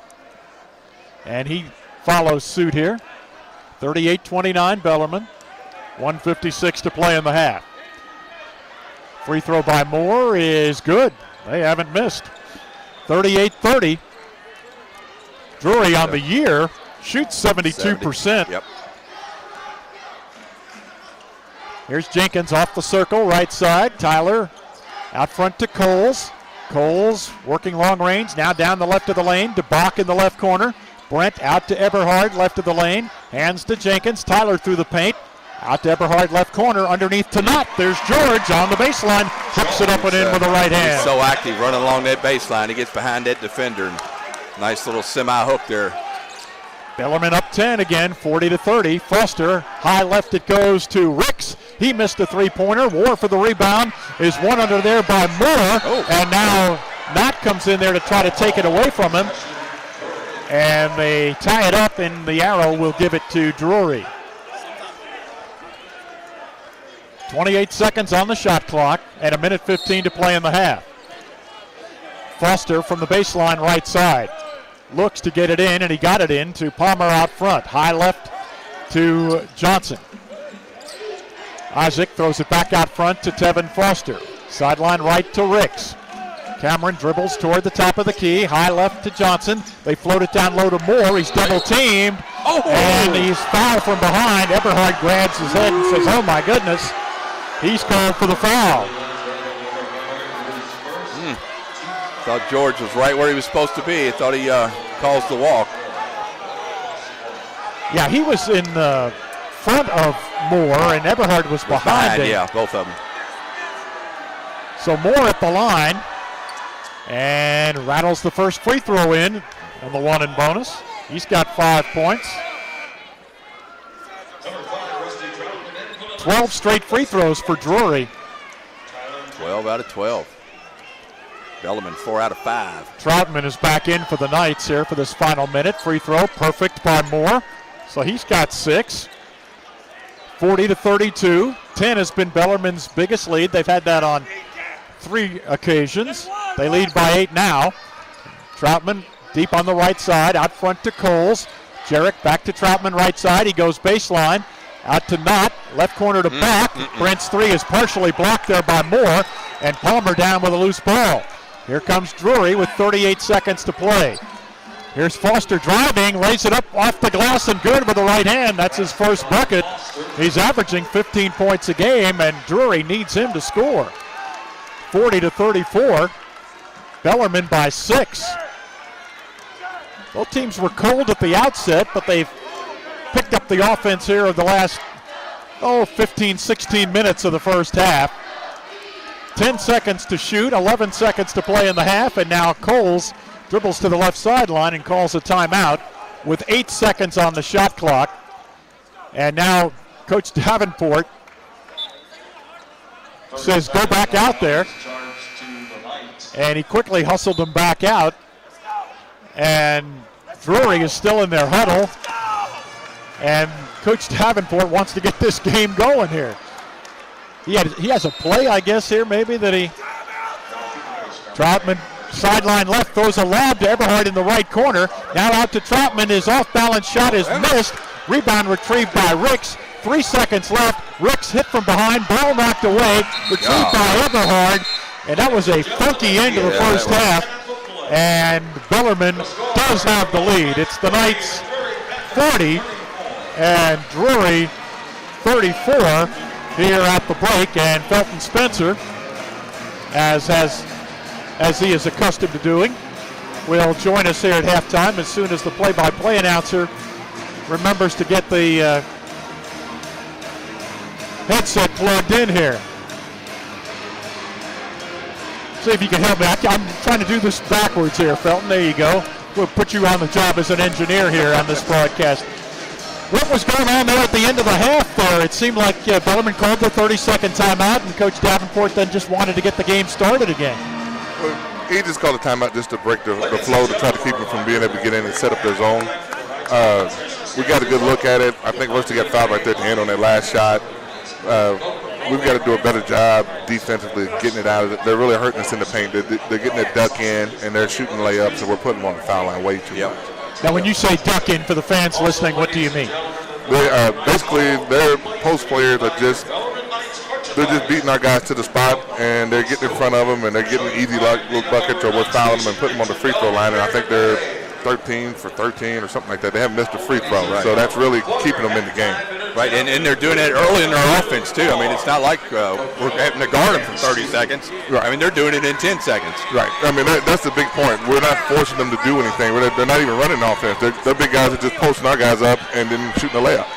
S4: And he follows suit here. 38-29 Bellarmine. 1:56 to play in the half. Free throw by Moore is good. They haven't missed. 38-30. Drury on the year shoots 72%.
S5: Yep.
S4: Here's Jenkins off the circle, right side. Tyler out front to Coles. Coles working long range, now down the left of the lane to Bach in the left corner. Brent out to Eberhard, left of the lane. Hands to Jenkins. Tyler through the paint. Out to Eberhard, left corner, underneath to Knott. There's George on the baseline. Hooks it up and in with the right hand.
S5: He's so active running along that baseline. He gets behind that defender. And nice little semi-hook there.
S4: Bellarmine up 10 again, 40-30. Foster, high left it goes to Ricks. He missed a three-pointer. War for the rebound is one under there by Moore. And now Knott comes in there to try to take it away from him. And they tie it up, and the arrow will give it to Drury. 28 seconds on the shot clock and 1:15 to play in the half. Foster from the baseline right side. Looks to get it in, and he got it in to Palmer out front. High left to Johnson. Isaac throws it back out front to Tevin Foster. Sideline right to Ricks. Cameron dribbles toward the top of the key. High left to Johnson. They float it down low to Moore. He's double teamed. And he's fouled from behind. Eberhard grabs his head and says, oh my goodness. He's called for the foul.
S5: Thought George was right where he was supposed to be. I thought he calls the walk.
S4: Yeah, he was in front of Moore, and Eberhard was behind him.
S5: Yeah, both of them.
S4: So Moore at the line, and rattles the first free throw in on the one and bonus. He's got 5 points. 12 straight free throws for Drury.
S5: 12 out of 12. Bellarmine 4 out of 5.
S4: Troutman is back in for the Knights here for this final minute. Free throw, perfect by Moore. So he's got 6. 40-32. 10 has been Bellarmine's biggest lead. They've had that on 3 occasions. They lead by 8 now. Troutman deep on the right side, out front to Coles. Jarek back to Troutman right side. He goes baseline. Out to Knott, left corner to back. Brent's three is partially blocked there by Moore, and Palmer down with a loose ball. Here comes Drury with 38 seconds to play. Here's Foster driving, lays it up off the glass and good with the right hand. That's his first bucket. He's averaging 15 points a game, and Drury needs him to score. 40-34. Bellarmine by 6. Both teams were cold at the outset, but they've picked up the offense here of the last, 15, 16 minutes of the first half. 10 seconds to shoot, 11 seconds to play in the half, and now Coles dribbles to the left sideline and calls a timeout with 8 seconds on the shot clock. And now Coach Davenport says go back out there. And he quickly hustled them back out. And Drury is still in their huddle. And Coach Davenport wants to get this game going here. He has a play, I guess, here maybe that Troutman sideline left, throws a lob to Eberhard in the right corner. Now out to Troutman. His off-balance shot is missed. Rebound retrieved by Ricks. 3 seconds left. Ricks hit from behind. Ball knocked away. Retrieved by Eberhard. And that was a funky end to the first half. And Bellarmine does have the lead. It's the Knights 40 and Drury 34 here at the break. And Felton Spencer, as he is accustomed to doing, will join us here at halftime as soon as the play-by-play announcer remembers to get the headset plugged in here. See if you can help me. I'm trying to do this backwards here, Felton. There you go. We'll put you on the job as an engineer here on this broadcast. What was going on there at the end of the half there? It seemed like Bellarmine called the 30-second timeout, and Coach Davenport then just wanted to get the game started again.
S9: He just called a timeout just to break the flow, to try to keep them from being able to get in and set up their zone. We got a good look at it. I think Rusty got fouled right there at the end on that last shot. We've got to do a better job defensively getting it out of it. They're really hurting us in the paint. They're getting their duck in, and they're shooting layups, and we're putting them on the foul line way too much.
S4: Now, when you say duck in for the fans listening, what do you mean?
S9: Basically, their post players are just beating our guys to the spot, and they're getting in front of them, and they're getting easy little buckets, or we're fouling them and putting them on the free throw line. And I think they're 13 for 13 or something like that. They haven't missed a free throw, so that's really keeping them in the game.
S5: Right, and they're doing it early in their offense, too. I mean, it's not like we're having to guard them for 30 seconds.
S9: Right.
S5: I mean, they're doing it in 10 seconds.
S9: Right. I mean, that's the big point. We're not forcing them to do anything. They're not even running offense. They're big guys that just posting our guys up and then shooting a layup.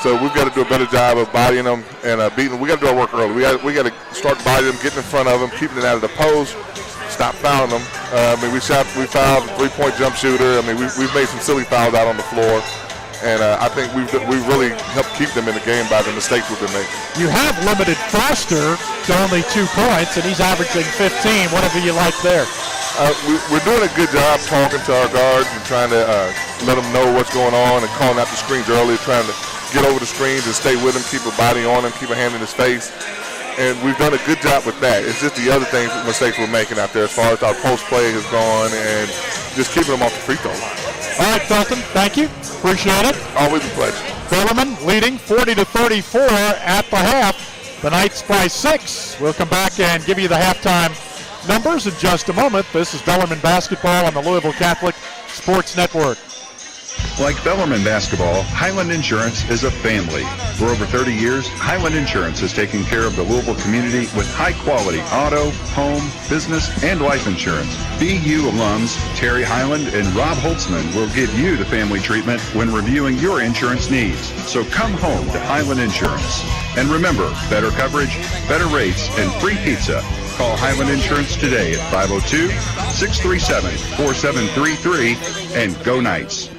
S9: So we've got to do a better job of bodying them and beating them. We got to do our work early. We got to start bodying them, getting in front of them, keeping it out of the post, stop fouling them. We fouled a three-point jump shooter. I mean, we've made some silly fouls out on the floor. And I think we've really helped keep them in the game by the mistakes we've been making.
S4: You have limited Foster to only 2 points, and he's averaging 15. Whatever you like there.
S9: We're doing a good job talking to our guards and trying to let them know what's going on and calling out the screens early, trying to get over the screens and stay with him, keep a body on him, keep a hand in his face. And we've done a good job with that. It's just the other mistakes we're making out there as far as our post play has gone and just keeping them off the free throw line.
S4: All right, Felton, thank you. Appreciate it.
S9: Always a pleasure.
S4: Bellarmine leading 40-34 at the half. The Knights by 6. We'll come back and give you the halftime numbers in just a moment. This is Bellarmine basketball on the Louisville Catholic Sports Network.
S7: Like Bellarmine basketball, Highland Insurance is a family. For over 30 years, Highland Insurance has taken care of the Louisville community with high-quality auto, home, business, and life insurance. BU alums Terry Highland and Rob Holtzman will give you the family treatment when reviewing your insurance needs. So come home to Highland Insurance. And remember, better coverage, better rates, and free pizza. Call Highland Insurance today at 502-637-4733 and go Knights.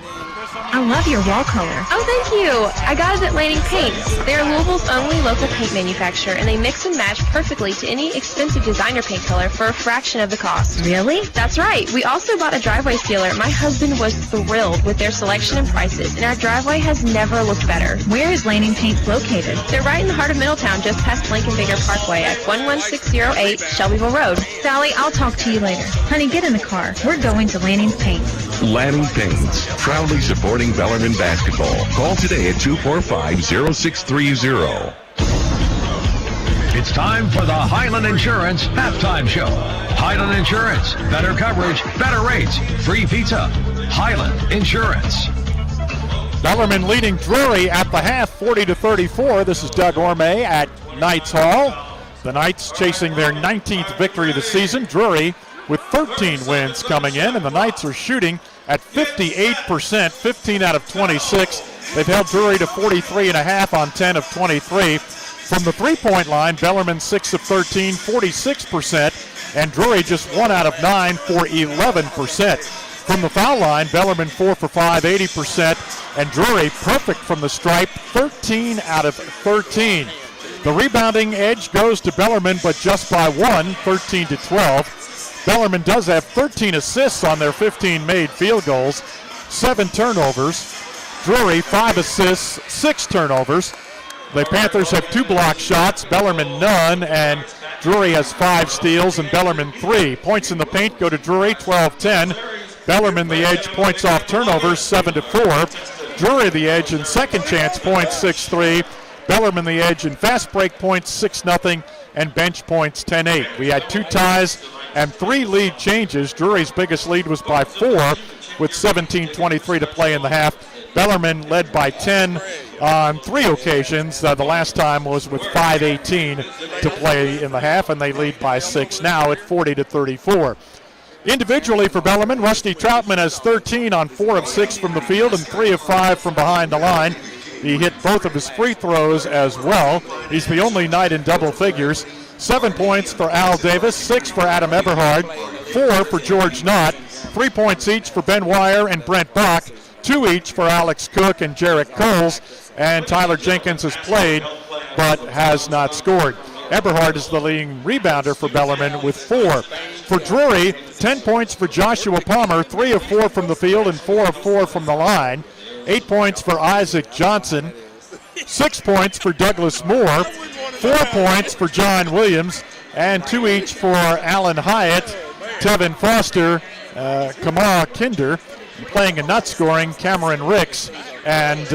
S10: I love your wall color.
S11: Oh, thank you. I got it at Lanning Paints. They're Louisville's only local paint manufacturer, and they mix and match perfectly to any expensive designer paint color for a fraction of the cost.
S10: Really?
S11: That's right. We also bought a driveway sealer. My husband was thrilled with their selection and prices, and our driveway has never looked better.
S10: Where is Lanning Paints located?
S11: They're right in the heart of Middletown, just past Lincoln Bigger Parkway at 11608 Shelbyville Road.
S10: Sally, I'll talk to you later. Honey, get in the car. We're going to Lanning's Paints.
S12: Lanning Paints, proudly supporting Bellarmine basketball. Call today at 245-0630.
S13: It's time for the Highland Insurance Halftime Show. Highland Insurance, better coverage, better rates, free pizza. Highland Insurance.
S4: Bellarmine leading Drury at the half, 40-34. This is Doug Orme at Knights Hall. The Knights chasing their 19th victory of the season. Drury with 13 wins coming in, and the Knights are shooting at 58%, 15 out of 26. They've held Drury to 43.5 on 10 of 23. From the three-point line, Bellarmine 6 of 13, 46%, and Drury just 1 out of 9 for 11%. From the foul line, Bellarmine 4 for 5, 80%, and Drury perfect from the stripe, 13 out of 13. The rebounding edge goes to Bellarmine, but just by 1, 13-12. Bellarmine does have 13 assists on their 15 made field goals, 7 turnovers. Drury 5 assists, 6 turnovers. The Panthers have 2 block shots, Bellarmine none, and Drury has 5 steals and Bellarmine 3. Points in the paint go to Drury, 12-10. Bellarmine the edge, points off turnovers, 7-4. Drury the edge in second chance points, 6-3. Bellarmine the edge in fast break points, 6-0, and bench points, 10-8. We had 2 ties and 3 lead changes. Drury's biggest lead was by 4 with 17:23 to play in the half. Bellarmine led by 10 on 3 occasions. The last time was with 5:18 to play in the half, and they lead by 6 now at 40-34. Individually for Bellarmine, Rusty Troutman has 13 on 4 of 6 from the field and 3 of 5 from behind the line. He hit both of his free throws as well. He's the only Knight in double figures. 7 points for Al Davis, 6 for Adam Eberhard, 4 for George Knott, 3 points each for Ben Wire and Brent Bach, 2 each for Alex Cook and Jarek Coles, and Tyler Jenkins has played but has not scored. Eberhard is the leading rebounder for Bellarmine with 4. For Drury, 10 points for Joshua Palmer, 3 of 4 from the field and 4 of 4 from the line. 8 points for Isaac Johnson, 6 points for Douglas Moore, 4 points for John Williams, and 2 each for Alan Hyatt, Tevin Foster, Kamal Kinder, playing and not scoring, Cameron Ricks, and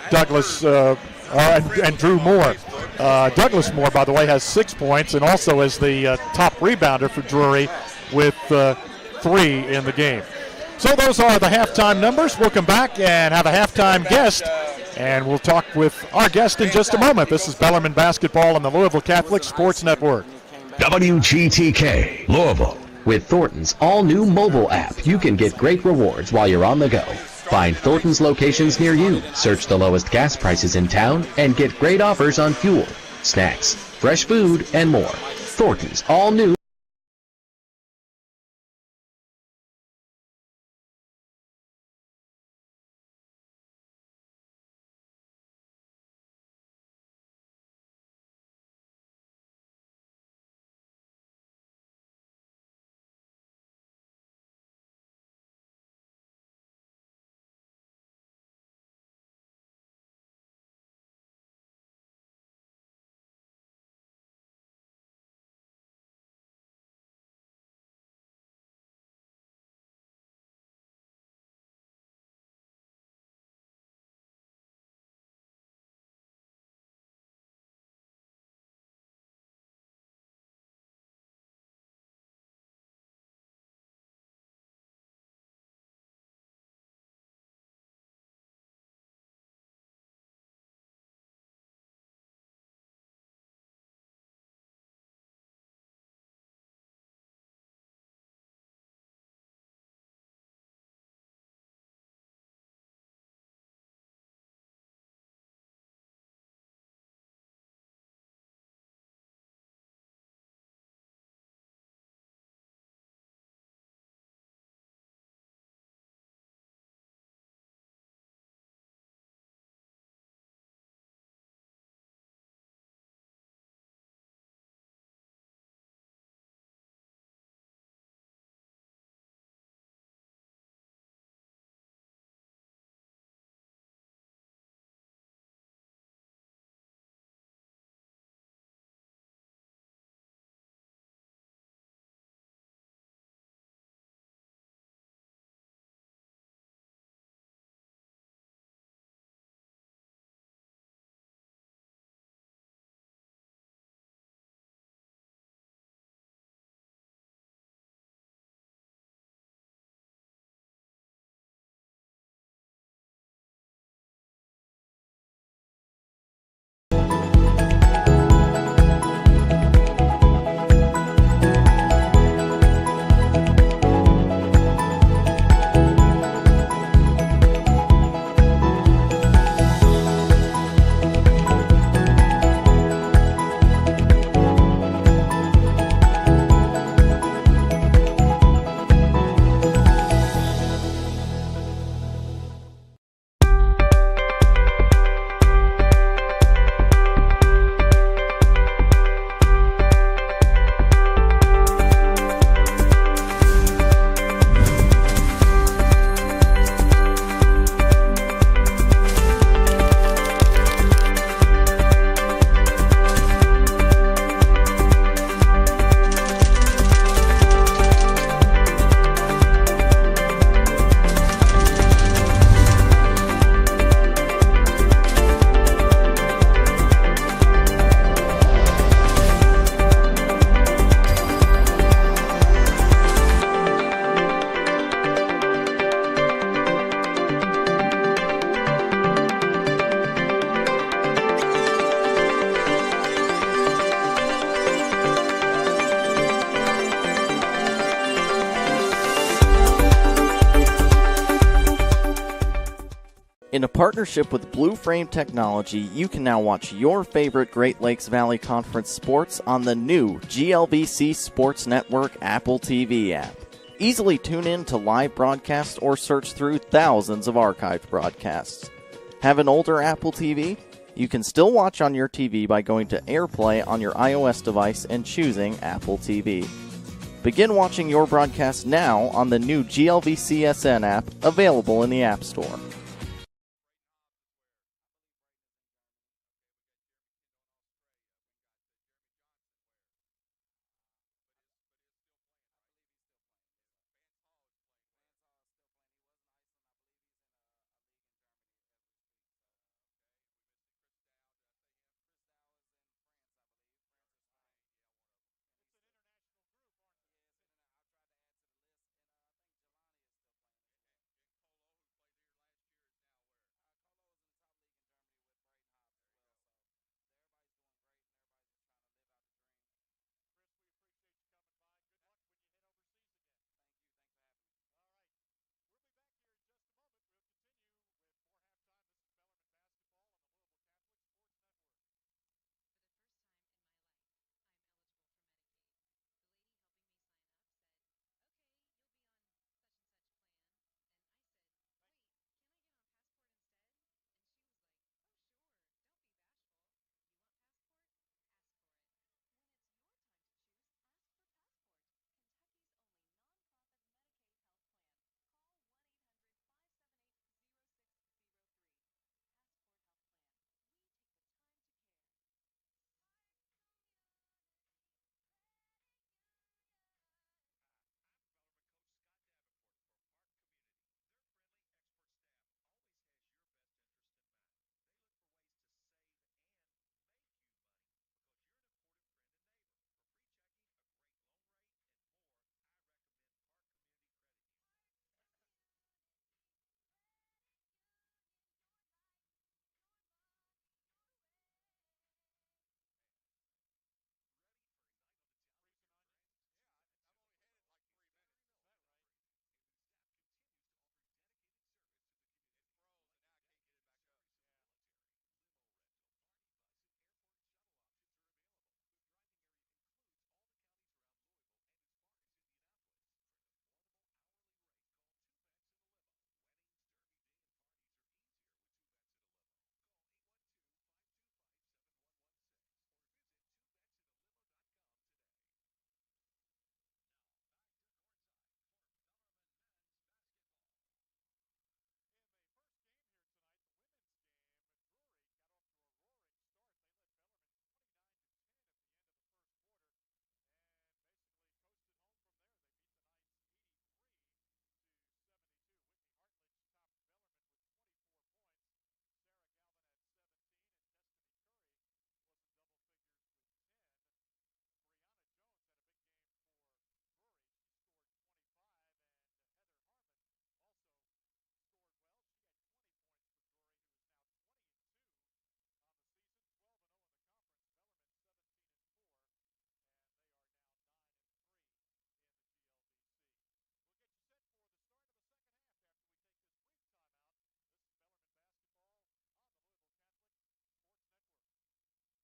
S4: Douglas and Drew Moore. Douglas Moore, by the way, has 6 points and also is the top rebounder for Drury with 3 in the game. So those are the halftime numbers. We'll come back and have a halftime guest, and we'll talk with our guest in just a moment. This is Bellarmine Basketball on the Louisville Catholic Sports Network.
S14: WGTK, Louisville. With Thornton's all-new mobile app, you can get great rewards while you're on the go. Find Thornton's locations near you, search the lowest gas prices in town, and get great offers on fuel, snacks, fresh food, and more. Thornton's all-new
S15: In a partnership with Blue Frame Technology, you can now watch your favorite Great Lakes Valley Conference sports on the new GLVC Sports Network Apple TV app. Easily tune in to live broadcasts or search through thousands of archived broadcasts. Have an older Apple TV? You can still watch on your TV by going to AirPlay on your iOS device and choosing Apple TV. Begin watching your broadcast now on the new GLVCSN app, available in the App Store.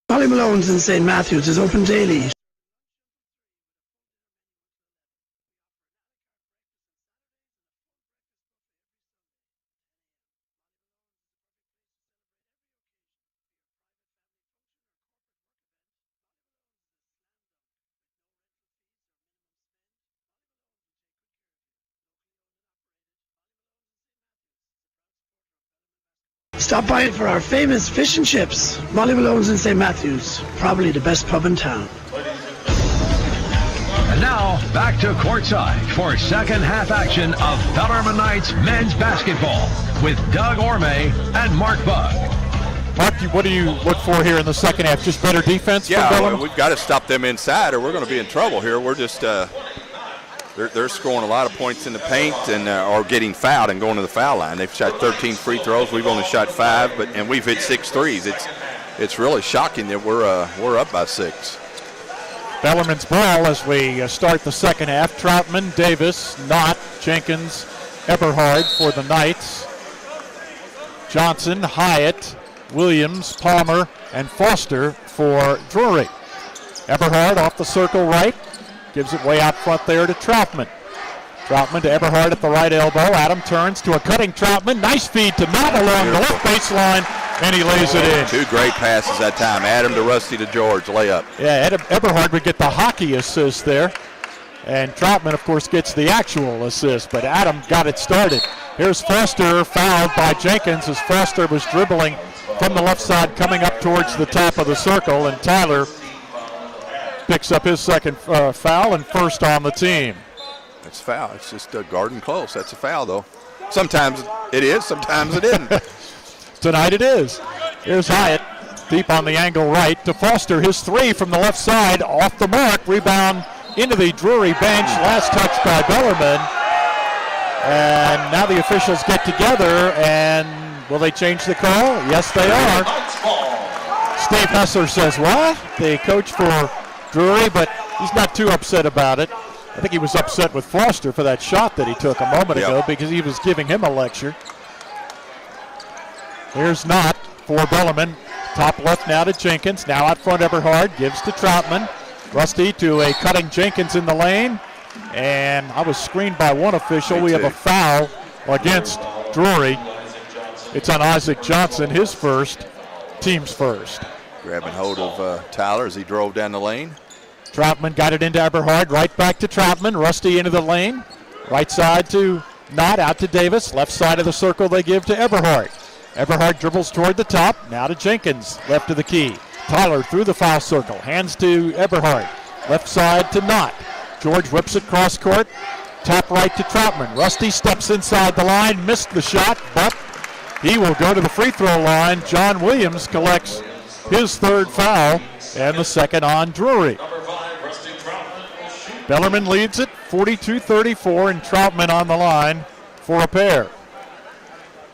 S16: Molly Malone's in St. Matthews is open daily. Stop by for our famous fish and chips. Molly Malone's in St. Matthews, probably the best pub in town.
S13: And now, back to courtside for second half action of Bellarmine Knights men's basketball with Doug Orme and Mark Bugg.
S4: Mark, what do you look for here in the second half? Just better defense?
S5: Yeah, we've got to stop them inside or we're going to be in trouble here. We're just they're scoring a lot of points in the paint and or getting fouled and going to the foul line. They've shot 13 free throws. We've only shot 5, and we've hit 6 threes. It's really shocking that we're up by 6.
S4: Bellarmine's ball as we start the second half. Troutman, Davis, Knott, Jenkins, Eberhard for the Knights. Johnson, Hyatt, Williams, Palmer, and Foster for Drury. Eberhard off the circle right. Gives it way out front there to Troutman. Troutman to Eberhard at the right elbow. Adam turns to a cutting Troutman. Nice feed to Matt along the left baseline, and he lays it in.
S5: Two great passes that time. Adam to Rusty to George, layup.
S4: Yeah, Eberhard would get the hockey assist there. And Troutman, of course, gets the actual assist, but Adam got it started. Here's Foster, fouled by Jenkins as Foster was dribbling from the left side coming up towards the top of the circle, and Tyler picks up his second foul and first on the team.
S5: That's a foul. It's just Garden close. That's a foul, though. Sometimes it is, sometimes it isn't.
S4: Tonight it is. Here's Hyatt, deep on the angle right to Foster. His three from the left side, off the mark. Rebound into the Drury bench. Last touch by Bellarmine. And now the officials get together, and will they change the call? Yes, they are. Steve Hessler says, what? The coach for Drury, but he's not too upset about it. I think he was upset with Foster for that shot that he took a moment ago because he was giving him a lecture. Here's Knott for Bellarmine. Top left now to Jenkins. Now out front Eberhard gives to Troutman. Rusty to a cutting Jenkins in the lane. And I was screened by one official. We have a foul against Drury. It's on Isaac Johnson, his first, team's first.
S5: Grabbing hold of Tyler as he drove down the lane.
S4: Troutman got it into Eberhard, right back to Troutman. Rusty into the lane. Right side to Knott, out to Davis. Left side of the circle they give to Eberhard. Eberhard dribbles toward the top. Now to Jenkins, left of the key. Tyler through the foul circle. Hands to Eberhard. Left side to Knott. George whips it cross court. Top right to Troutman. Rusty steps inside the line. Missed the shot, but he will go to the free throw line. John Williams collects his third foul and the second on Drury. Bellarmine leads it 42-34, and Troutman on the line for a pair.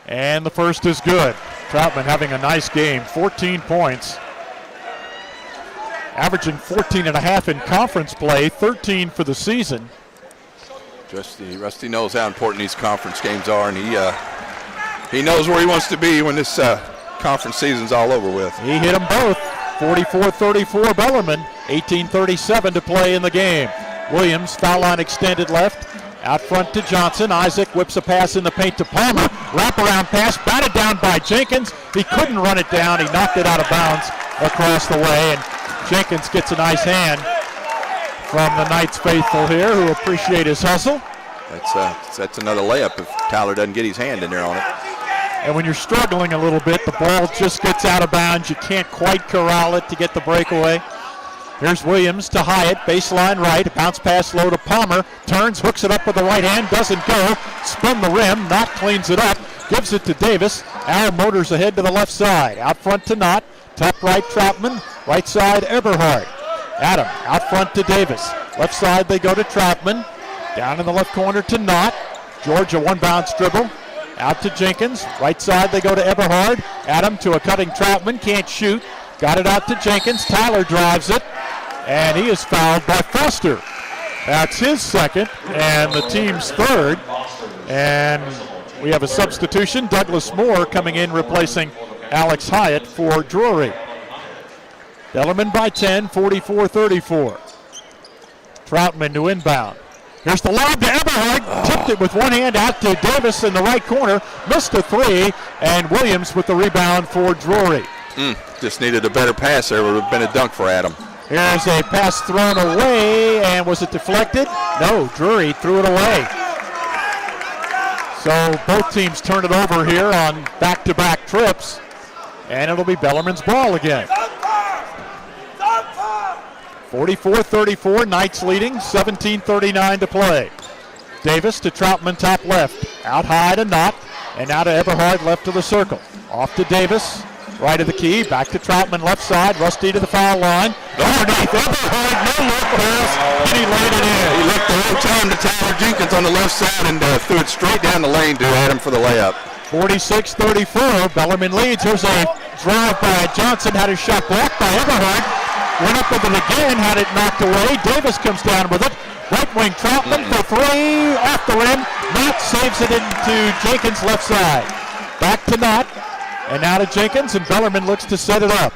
S4: And the first is good. Troutman having a nice game, 14 points. Averaging 14.5 in conference play, 13 for the season.
S5: Rusty knows how important these conference games are, and he knows where he wants to be when this conference season's all over with.
S4: He hit them both. 44-34 Bellarmine, 18:37 to play in the game. Williams, foul line extended left. Out front to Johnson. Isaac whips a pass in the paint to Palmer. Wraparound pass, batted down by Jenkins. He couldn't run it down. He knocked it out of bounds across the way, and Jenkins gets a nice hand from the Knights faithful here who appreciate his hustle.
S5: That's another layup if Tyler doesn't get his hand in there on it.
S4: And when you're struggling a little bit, the ball just gets out of bounds. You can't quite corral it to get the breakaway. Here's Williams to Hyatt, baseline right, bounce pass low to Palmer, turns, hooks it up with the right hand, doesn't go, spun the rim, Knott cleans it up, gives it to Davis. Al motors ahead to the left side, out front to Knott, top right Troutman, right side Eberhard. Adam, out front to Davis, left side they go to Troutman, down in the left corner to Knott, George a one-bounce dribble, out to Jenkins, right side they go to Eberhard, Adam to a cutting Troutman, can't shoot, got it out to Jenkins, Tyler drives it, and he is fouled by Foster. That's his second and the team's third. And we have a substitution. Douglas Moore coming in replacing Alex Hyatt for Drury. Bellarmine by 10, 44-34. Troutman to inbound. Here's the lob to Eberhard. Tipped it with one hand out to Davis in the right corner. Missed a three, and Williams with the rebound for Drury.
S5: Just needed a better pass there. Would have been a dunk for Adam.
S4: Here's a pass thrown away, and was it deflected? No, Drury threw it away. So both teams turn it over here on back-to-back trips, and it'll be Bellarmine's ball again. 44-34, Knights leading, 17:39 to play. Davis to Troutman, top left. Out high to Knott, and now to Eberhard, left of the circle. Off to Davis. Right of the key, back to Troutman, left side, Rusty to the foul line. Underneath Eberhard, no look pass, and he laid it in.
S5: He looked the whole time to Tyler Jenkins on the left side and threw it straight down the lane to Adam for the layup.
S4: 46-34, Bellarmine leads. Here's a drive by Johnson, had his shot blocked by Eberhard. Went up with it again, had it knocked away. Davis comes down with it. Right wing Troutman for three, off the rim. Knott saves it into Jenkins' left side. Back to Knott. And now to Jenkins, and Bellarmine looks to set it up.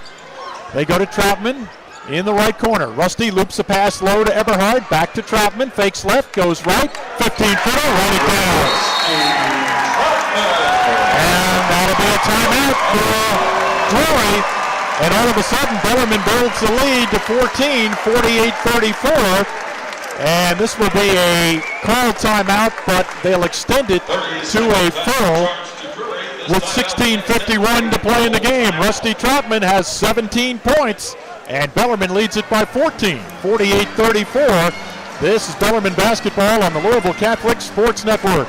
S4: They go to Troutman in the right corner. Rusty loops a pass low to Eberhard. Back to Troutman. Fakes left, goes right. 15-footer, run it down. And that'll be a timeout for Drury. And all of a sudden, Bellarmine builds the lead to 14, 48-34. And this will be a called timeout, but they'll extend it to a full with 16:51 to play in the game. Rusty Troutman has 17 points, and Bellarmine leads it by 14, 48-34. This is Bellarmine basketball on the Louisville Catholic Sports Network.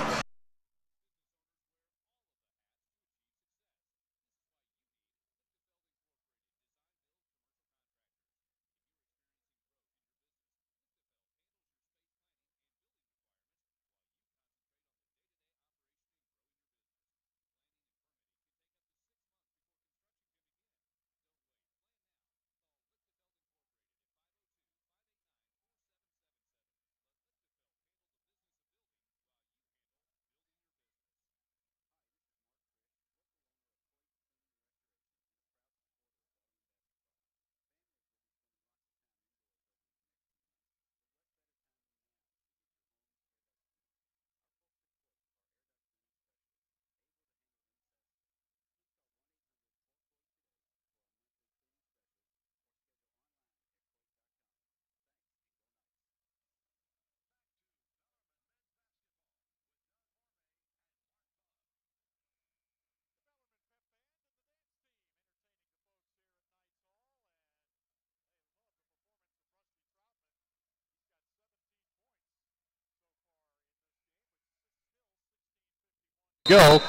S4: Go,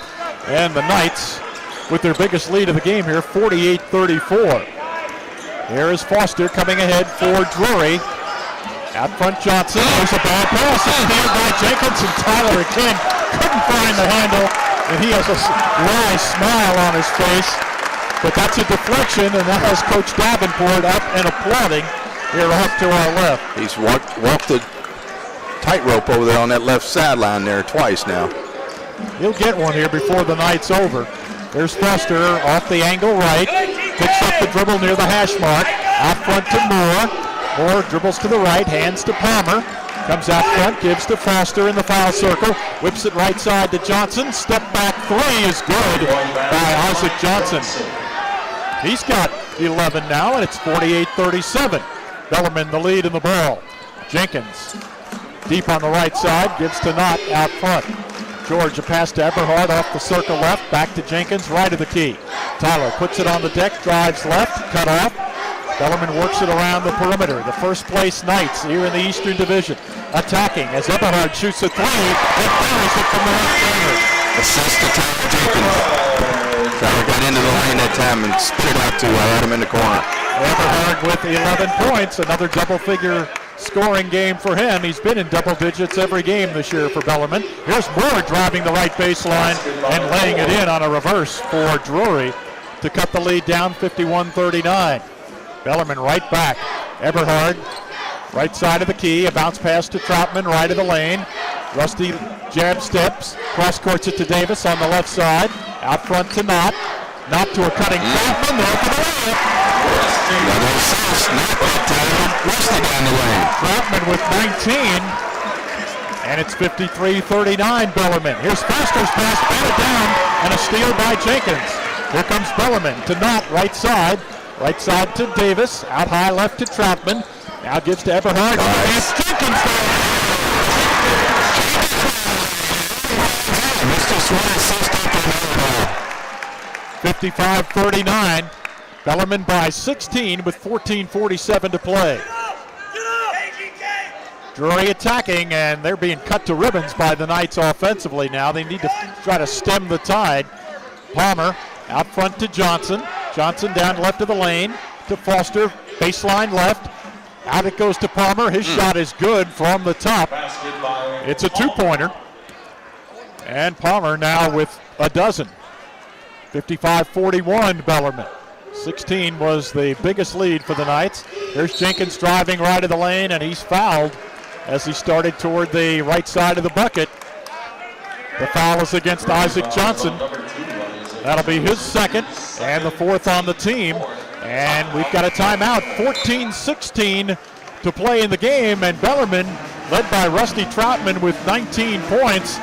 S4: and the Knights with their biggest lead of the game here, 48-34. Here is Foster coming ahead for Drury. Out front, Johnson. There's a bad pass. It's steered by Jenkins, and Tyler again couldn't find the handle, and he has a wry smile on his face. But that's a deflection, and that has Coach Davenport up and applauding here off to our left.
S5: He's walked the tightrope over there on that left sideline there twice now.
S4: He'll get one here before the night's over. There's Foster off the angle right. Picks up the dribble near the hash mark. Out front to Moore. Moore dribbles to the right, hands to Palmer. Comes out front, gives to Foster in the foul circle. Whips it right side to Johnson. Step back three is good by Isaac Johnson. He's got 11 now, and it's 48-37. Bellarmine the lead in the ball. Jenkins deep on the right side, gives to Knott out front. George, a pass to Eberhard off the circle left, back to Jenkins, right of the key. Tyler puts it on the deck, drives left, cut off. Bellarmine works it around the perimeter. The first place Knights here in the Eastern Division attacking as Eberhard shoots a three and fires it from the left corner.
S5: Assist to Tyler Jenkins. Tyler got into the lane that time and spit it out to Adam in the corner.
S4: Eberhard with 11 points, another double-figure scoring game for him. He's been in double digits every game this year for Bellarmine. Here's Moore driving the right baseline and laying it in on a reverse for Drury to cut the lead down 51-39. Bellarmine right back. Eberhard, right side of the key. A bounce pass to Troutman, right of the lane. Rusty jab steps, cross courts it to Davis on the left side. Out front to Knott. Knott to a cutting Troutman there for the layup.
S5: Rusty down the lane.
S4: Troutman with 19, and it's 53-39 Bellarmine. Here's Foster's pass, batted down, and a steal by Jenkins. Here comes Bellarmine to Knott, right side to Davis, out high left to Troutman. Now gives to Eberhard. Nice. Jenkins there. 55-39. Bellarmine by 16 with 14:47 to play. Drury attacking, and they're being cut to ribbons by the Knights offensively now. They need to try to stem the tide. Palmer out front to Johnson. Johnson down left of the lane to Foster. Baseline left. Out it goes to Palmer. His shot is good from the top. It's a two-pointer. And Palmer now with a dozen. 55-41 Bellarmine. 16 was the biggest lead for the Knights. There's Jenkins driving right of the lane, and he's fouled as he started toward the right side of the bucket. The foul is against Isaac Johnson. That'll be his second and the fourth on the team. And we've got a timeout, 14-16 to play in the game. And Bellarmine, led by Rusty Troutman with 19 points.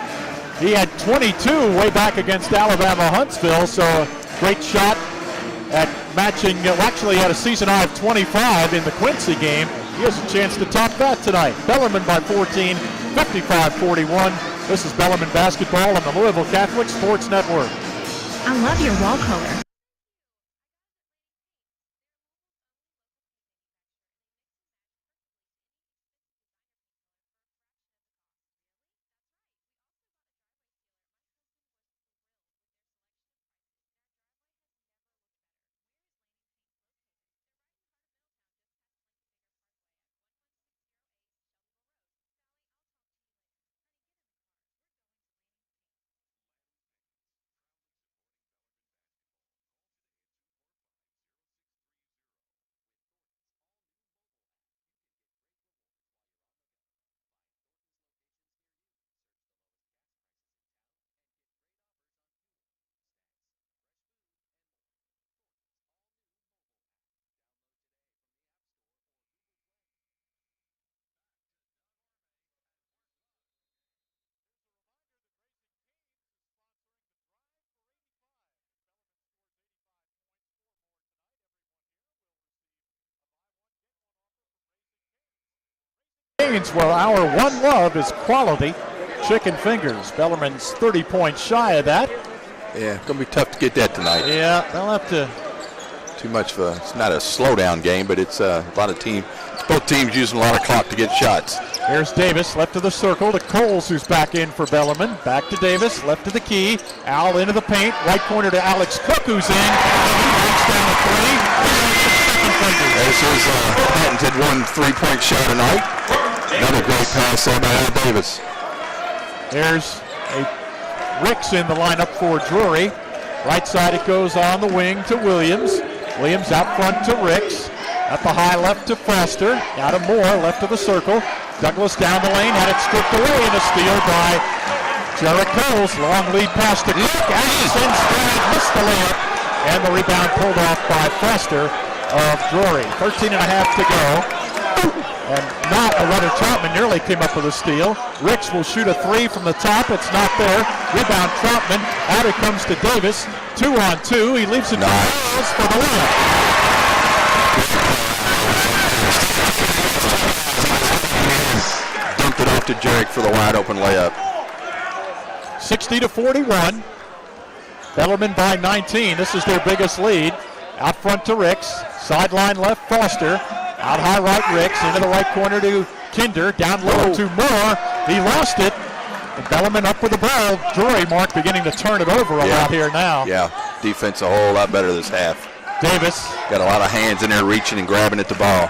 S4: He had 22 way back against Alabama Huntsville, so a great shot at matching. Actually had a season high of 25 in the Quincy game. He has a chance to top that tonight. Bellarmine by 14, 55-41. This is Bellarmine basketball on the Louisville Catholic Sports Network.
S10: I love your wall color.
S4: Well, our one love is quality chicken fingers. Bellarmine's 30 points shy of that.
S5: Yeah, going to be tough to get that tonight.
S4: Yeah, they'll have to.
S5: Too much of it's not a slowdown game, but it's a lot of it's both teams using a lot of clock to get shots.
S4: Here's Davis, left of the circle to Coles, who's back in for Bellarmine. Back to Davis, left of the key. Al into the paint, right corner to Alex Cook, who's in. He breaks down the three.
S5: This is patented 1 3-point shot tonight. Another great pass there by Al Davis.
S4: There's Ricks in the lineup for Drury. Right side it goes on the wing to Williams. Williams out front to Ricks. At the high left to Foster. Out of Moore, left of the circle. Douglas down the lane, had it stripped away, and a steal by Jarrett Coles. Long lead pass to Cook. Ashton Strad missed the layup. And the rebound pulled off by Foster of Drury. 13 and a half to go. And not a runner. Troutman nearly came up with a steal. Ricks will shoot a three from the top. It's not there. Rebound Troutman. Out it comes to Davis. 2-on-2. He leaves it to Coles for the layup.
S5: Dumped it off to Jarrett for the wide open layup.
S4: 60-41. Bellarmine by 19. This is their biggest lead. Out front to Ricks. Sideline left Foster. Out high right Ricks. Into the right corner to Kinder. Down low to Moore. He lost it. And Bellarmine up with the ball. Drury, Mark, beginning to turn it over a lot here now.
S5: Yeah, defense a whole lot better this half.
S4: Davis.
S5: Got a lot of hands in there reaching and grabbing at the ball.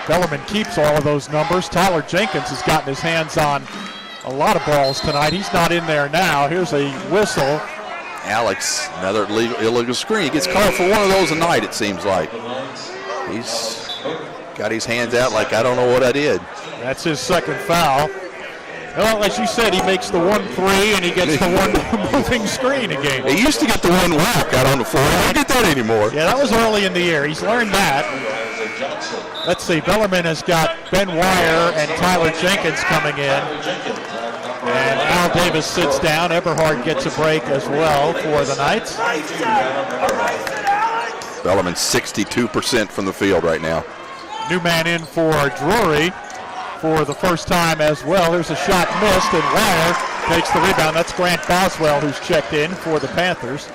S4: Bellarmine keeps all of those numbers. Tyler Jenkins has gotten his hands on a lot of balls tonight. He's not in there now. Here's a whistle.
S5: Alex, another illegal screen. He gets called for one of those a night, it seems like. He's got his hands out like, I don't know what I did.
S4: That's his second foul. Well, as you said, he makes the 1-3 and he gets the one moving screen again.
S5: He used to get the one walk out on the floor. He don't get that anymore.
S4: Yeah, that was early in the year. He's learned that. Let's see, Bellarmine has got Ben Wire and Tyler Jenkins coming in. And Al Davis sits down. Eberhard gets a break as well for the Knights.
S5: Bellarmine 62% from the field right now.
S4: New man in for Drury for the first time as well. There's a shot missed, and Wire takes the rebound. That's Grant Boswell who's checked in for the Panthers.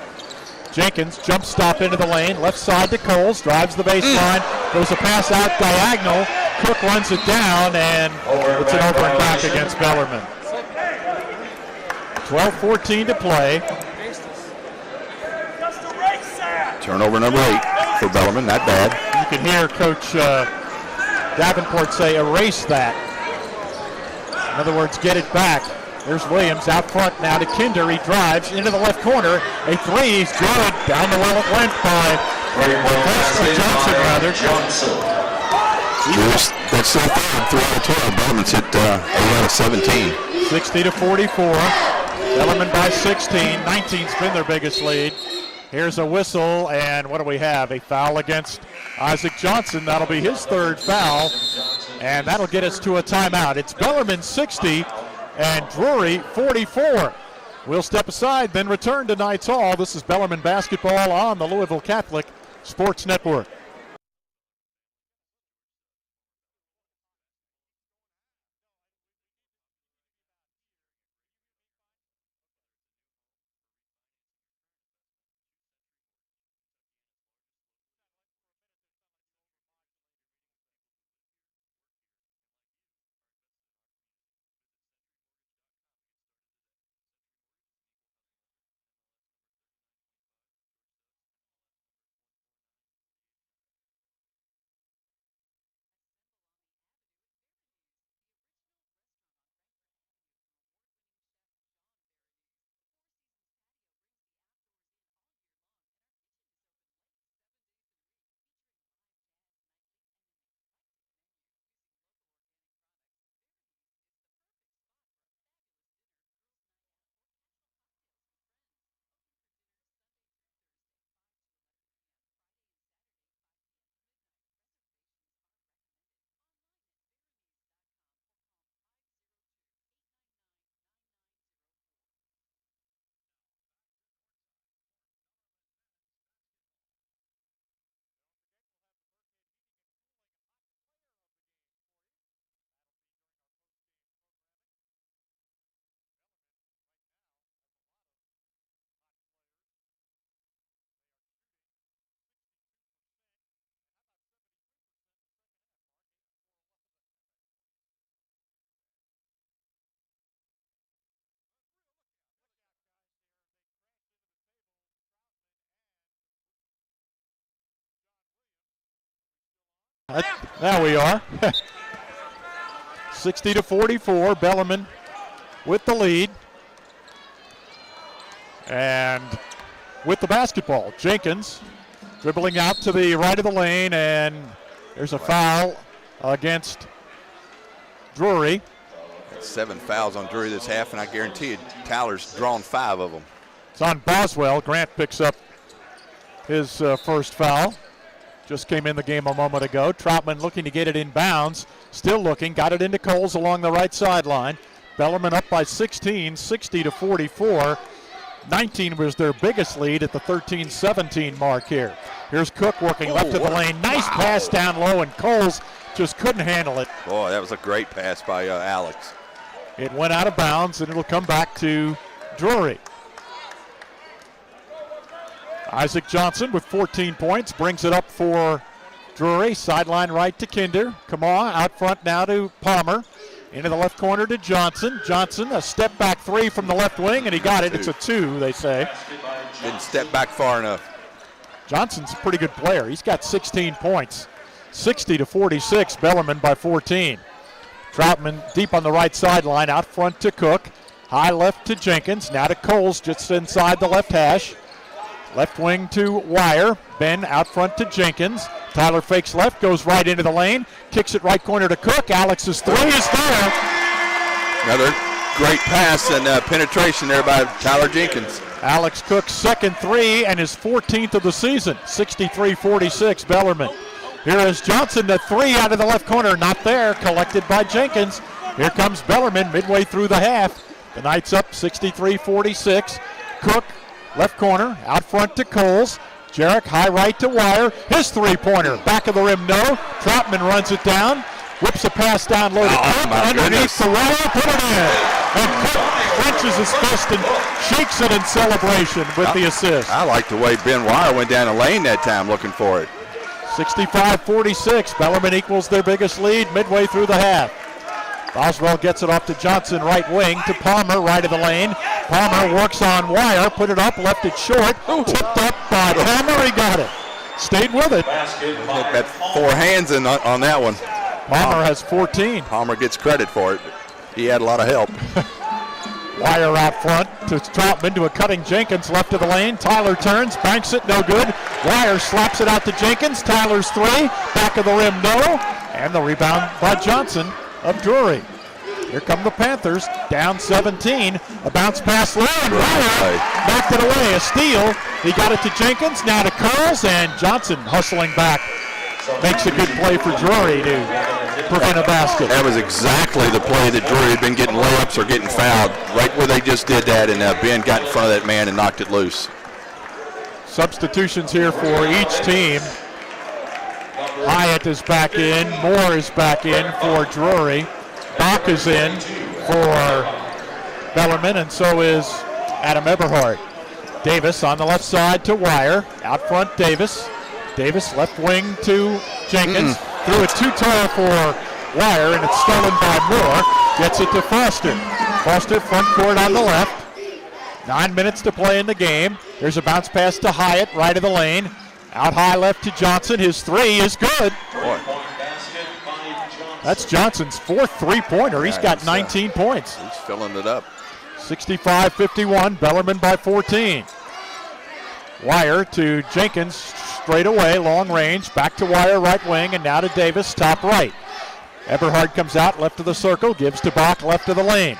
S4: Jenkins jump stop into the lane, left side to Coles, drives the baseline, goes a pass out diagonal. Cook runs it down, and it's an over and back against Bellarmine. 12-14 to play.
S5: Turnover number 8 for Bellarmine, not bad.
S4: You can hear Coach Davenport say, erase that. In other words, get it back. There's Williams out front now to Kinder. He drives into the left corner. A three, he's good. Down the well it went by Johnson, rather.
S5: That's their third 3 out of 12. Bellarmine's hit 8 out of 17.
S4: 60-44. Bellarmine by 16. 19's been their biggest lead. Here's a whistle, and what do we have? A foul against Isaac Johnson. That'll be his third foul, and that'll get us to a timeout. It's Bellarmine 60 and Drury 44. We'll step aside, then return to Knights Hall. This is Bellarmine basketball on the Louisville Catholic Sports Network. There we are. 60-44, Bellarmine with the lead. And with the basketball, Jenkins dribbling out to the right of the lane, and there's a foul against Drury.
S5: 7 fouls on Drury this half, and I guarantee you Tyler's drawn 5 of them.
S4: It's on Boswell. Grant picks up his first foul. Just came in the game a moment ago. Troutman looking to get it in bounds. Still looking. Got it into Coles along the right sideline. Bellarmine up by 16, 60-44. 19 was their biggest lead at the 13-17 mark here. Here's Cook working left of the lane. Nice pass down low, and Coles just couldn't handle it.
S5: Boy, that was a great pass by Alex.
S4: It went out of bounds, and it'll come back to Drury. Isaac Johnson with 14 points brings it up for Drury. Sideline right to Kinder. Kamaw out front now to Palmer. Into the left corner to Johnson. Johnson, a step back 3 from the left wing, and he got it. It's a 2, they say.
S5: Didn't step back far enough.
S4: Johnson's a pretty good player. He's got 16 points. 60-46, Bellarmine by 14. Troutman deep on the right sideline, out front to Cook. High left to Jenkins. Now to Coles, just inside the left hash. Left wing to Wire. Ben out front to Jenkins. Tyler fakes left, goes right into the lane. Kicks it right corner to Cook. Alex's 3 is there.
S5: Another great pass and penetration there by Tyler Jenkins.
S4: Alex Cook's second 3 and his 14th of the season. 63-46, Bellarmine. Here is Johnson, the 3 out of the left corner. Not there, collected by Jenkins. Here comes Bellarmine midway through the half. The Knights up 63-46. Cook, left corner, out front to Coles. Jarek, high right to Wire. His three-pointer, back of the rim, no. Troutman runs it down. Whips a pass down low to Cook. Underneath the Wire, put it in. And Cook clenches his fist and shakes it in celebration with the assist.
S5: I like the way Ben Wire went down the lane that time looking for it.
S4: 65-46. Bellarmine equals their biggest lead midway through the half. Boswell gets it off to Johnson, right wing, to Palmer, right of the lane. Palmer works on Wire, put it up, left it short. Tipped up by Palmer, he got it. Stayed with it.
S5: Got 4 hands on that one.
S4: Palmer has 14.
S5: Palmer gets credit for it. He had a lot of help.
S4: Wire out front to Troutman, to a cutting Jenkins, left of the lane. Tyler turns, banks it, no good. Wire slaps it out to Jenkins. Tyler's 3, back of the rim, no. And the rebound by Johnson of Drury. Here come the Panthers, down 17. A bounce pass low, and Wire knocked it away. A steal. He got it to Jenkins, now to Curls, and Johnson hustling back. Makes a good play for Drury to prevent a basket.
S5: That was exactly the play that Drury had been getting layups or getting fouled, right where they just did that, and Ben got in front of that man and knocked it loose.
S4: Substitutions here for each team. Hyatt is back in. Moore is back in for Drury. Bach is in for Bellarmine, and so is Adam Eberhard. Davis on the left side to Wire. Out front, Davis. Davis left wing to Jenkins. Threw it too tall for Wire, and it's stolen by Moore. Gets it to Foster. Foster front court on the left. 9 minutes to play in the game. There's a bounce pass to Hyatt, right of the lane. Out high left to Johnson. His three is good.
S5: Boy.
S4: That's Johnson's fourth three-pointer. He's got 19 points.
S5: He's filling it up.
S4: 65-51, Bellarmine by 14. Wire to Jenkins, straight away, long range. Back to Wire, right wing, and now to Davis, top right. Eberhard comes out, left of the circle, gives to Bach, left of the lane.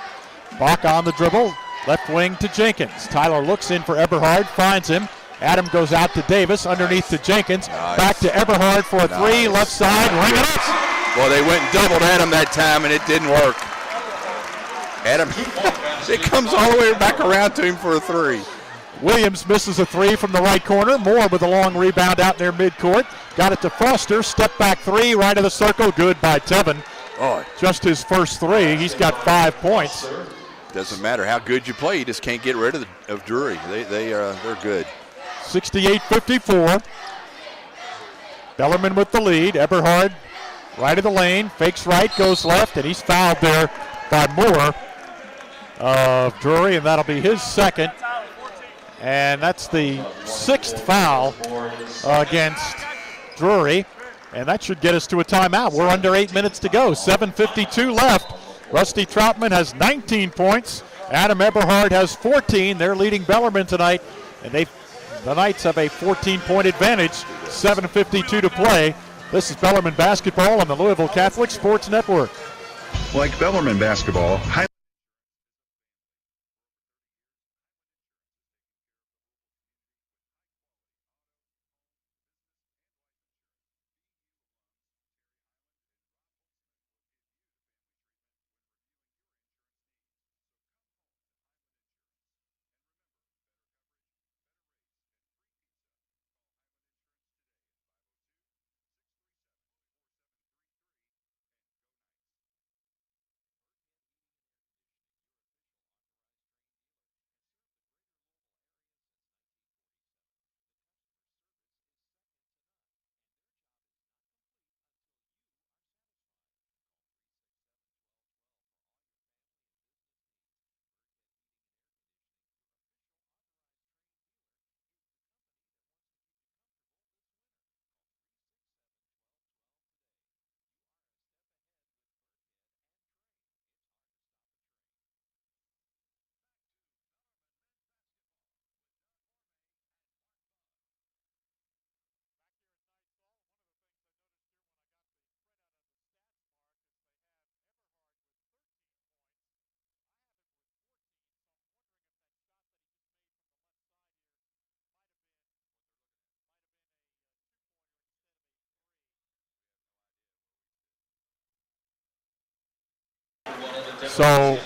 S4: Bach on the dribble, left wing to Jenkins. Tyler looks in for Eberhard, finds him. Adam goes out to Davis, underneath to Jenkins.
S5: Nice.
S4: Back to Eberhard for a three, left side, ring it up.
S5: Well, they went and doubled Adam that time, and it didn't work. Adam, it comes all the way back around to him for a three.
S4: Williams misses a three from the right corner. Moore with a long rebound out near midcourt. Got it to Foster. Step back three, right of the circle. Good by Tevin.
S5: Oh,
S4: just his first three. He's got 5 points.
S5: Doesn't matter how good you play. You just can't get rid of Drury. They're good.
S4: 68-54. Bellarmine with the lead. Eberhard right of the lane. Fakes right, goes left, and he's fouled there by Moore of Drury, and that'll be his second. And that's the 6th foul against Drury. And that should get us to a timeout. We're under 8 minutes to go. 7:52 left. Rusty Troutman has 19 points. Adam Eberhard has 14. They're leading Bellarmine tonight. And the Knights have a 14-point advantage. 7:52 to play. This is Bellarmine basketball on the Louisville Catholic Sports Network.
S7: Like Bellarmine basketball,
S4: So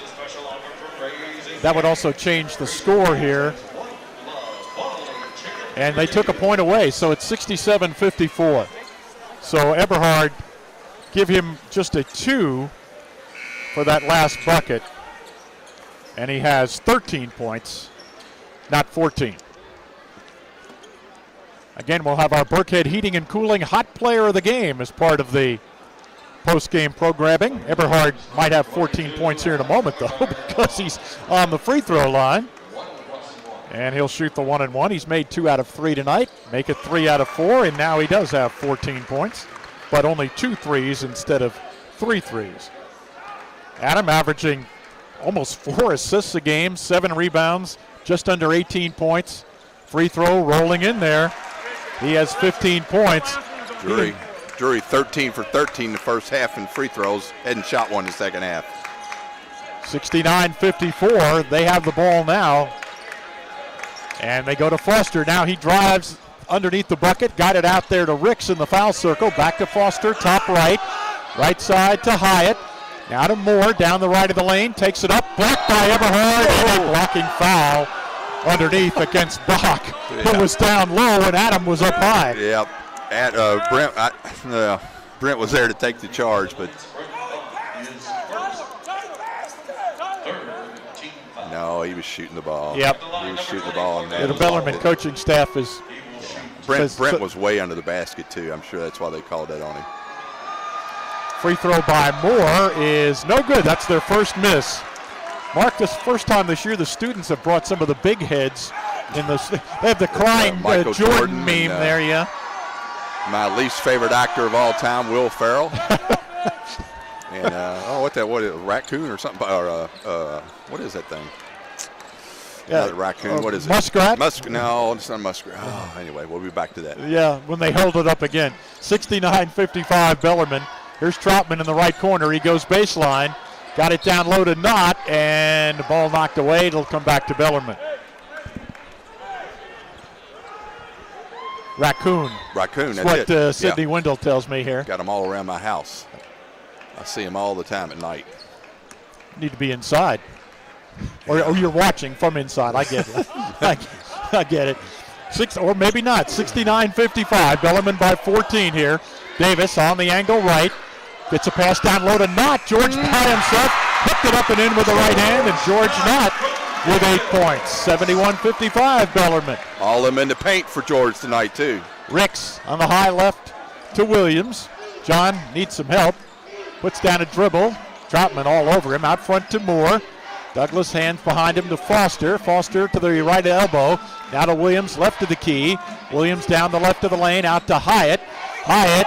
S4: that would also change the score here. And they took a point away, so it's 67-54. So Eberhard, give him just a 2 for that last bucket. And he has 13 points, not 14. Again, we'll have our Burkhead Heating and Cooling Hot Player of the Game as part of the post-game programming. Eberhard might have 14 points here in a moment, though, because he's on the free throw line. And he'll shoot the 1-and-1. He's made 2 out of 3 tonight, make it 3 out of 4, and now he does have 14 points, but only 2 threes instead of 3 threes. Adam averaging almost 4 assists a game, 7 rebounds, just under 18 points. Free throw rolling in there. He has 15 points.
S5: Drury 13 for 13 the first half in free throws. Hadn't shot one in the second half.
S4: 69-54. They have the ball now. And they go to Foster. Now he drives underneath the bucket. Got it out there to Ricks in the foul circle. Back to Foster, top right. Right side to Hyatt. Now to Moore, down the right of the lane. Takes it up, blocked by Eberhard. And a blocking foul underneath against Bach, who was down low, and Adam was up high.
S5: Yep. Brent was there to take the charge, but no, he was shooting the ball.
S4: Yep.
S5: He was shooting the ball. And
S4: the Bellarmine coaching staff is.
S5: Brent was way under the basket, too. I'm sure that's why they called that on him.
S4: Free throw by Moore is no good. That's their first miss. Mark, this first time this year the students have brought some of the big heads. They have the crying Jordan meme there, yeah.
S5: My least favorite actor of all time, Will Ferrell. And, what is it, raccoon or something? Or what is that thing? Yeah, raccoon. What is it?
S4: Muskrat?
S5: No, it's not muskrat. Oh, anyway, we'll be back to that.
S4: Yeah, when they held it up again. 69-55 Bellarmine. Here's Troutman in the right corner. He goes baseline. Got it down low to Knott, and the ball knocked away. It'll come back to Bellarmine. Raccoon.
S5: Raccoon,
S4: that's what Sidney Wendell tells me here.
S5: Got them all around my house. I see them all the time at night.
S4: Need to be inside. Or you're watching from inside. I get it. I get it. Or maybe not. 69-55. Bellarmine by 14 here. Davis on the angle right. Gets a pass down low to Knott. George by himself. Hooked it up and in with the right hand. And George Knott with 8 points. 71-55 Bellarmine.
S5: All them in the paint for George tonight, too.
S4: Ricks on the high left to Williams. John needs some help. Puts down a dribble. Troutman all over him. Out front to Moore. Douglas hands behind him to Foster. Foster to the right elbow. Now to Williams, left of the key. Williams down the left of the lane, out to Hyatt. Hyatt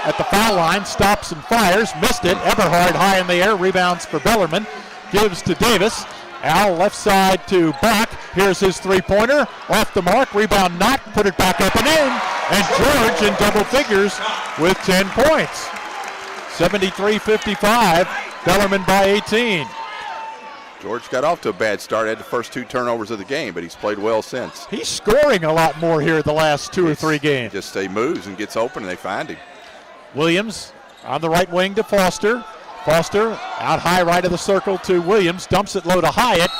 S4: at the foul line, stops and fires. Missed it. Eberhard high in the air. Rebounds for Bellarmine. Gives to Davis. Al left side to Bach. Here's his three-pointer. Off the mark. Rebound Knott. Put it back up and in. And George in double figures with 10 points. 73-55. Bellarmine by 18.
S5: George got off to a bad start. Had the first 2 turnovers of the game, but he's played well since.
S4: He's scoring a lot more here the last 2 or 3 games.
S5: Just he moves and gets open, and they find him.
S4: Williams on the right wing to Foster. Foster out high right of the circle to Williams. Dumps it low to Hyatt.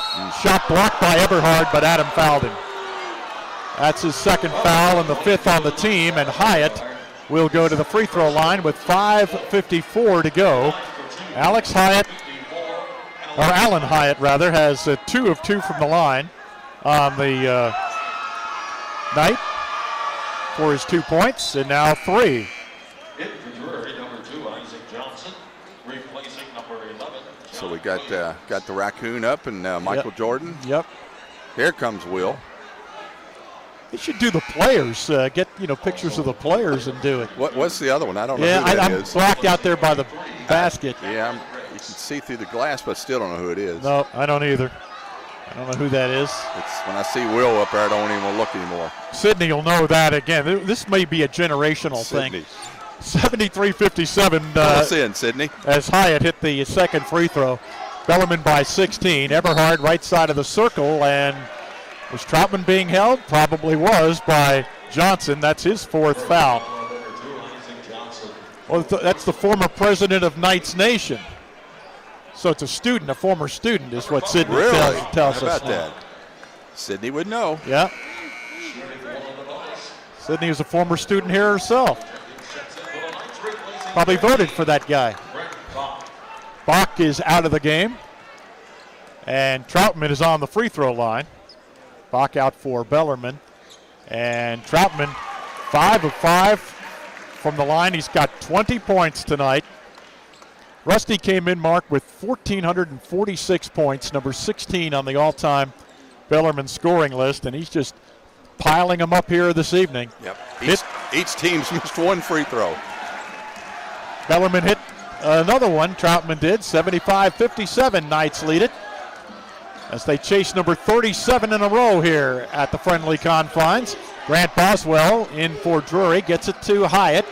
S4: Shot blocked by Eberhard, but Adam fouled him. That's his second foul and the 5th on the team, and Hyatt will go to the free throw line with 5:54 to go. Alan Hyatt, has 2 of 2 from the line on the night for his 2 points, and now 3.
S6: In for Drury, number 2, Isaac Johnson, replacing number 11.
S5: So we got the raccoon up and Michael Jordan.
S4: Yep.
S5: Here comes Will.
S4: They should do the players. Get pictures of the players and do it.
S5: What's the other one? I don't know who that is.
S4: I'm blocked out there by the basket.
S5: You can see through the glass, but still don't know who it is.
S4: No, I don't either. I don't know who that is.
S5: When I see Will up there, I don't even look anymore.
S4: Sydney will know that again. This may be a generational thing. 73-57.
S5: In, Sydney.
S4: As Hyatt hit the second free throw. Bellarmine by 16. Eberhard right side of the circle, and was Troutman being held? Probably was by Johnson. That's his 4th foul. Well, that's the former president of Knights Nation. So it's a former student is what Sydney tells us.
S5: How about that? Sydney would know.
S4: Yeah. Sydney is a former student here herself. Probably voted for that guy. Bach is out of the game. And Troutman is on the free throw line. Bach out for Bellarmine. And Troutman, 5 of 5 from the line. He's got 20 points tonight. Rusty came in, Mark, with 1,446 points, number 16 on the all-time Bellarmine scoring list, and he's just piling them up here this evening.
S5: Yep. Each team's missed 1 free throw.
S4: Bellarmine hit another one. Troutman did. 75-57. Knights lead it as they chase number 37 in a row here at the friendly confines. Grant Boswell in for Drury. Gets it to Hyatt.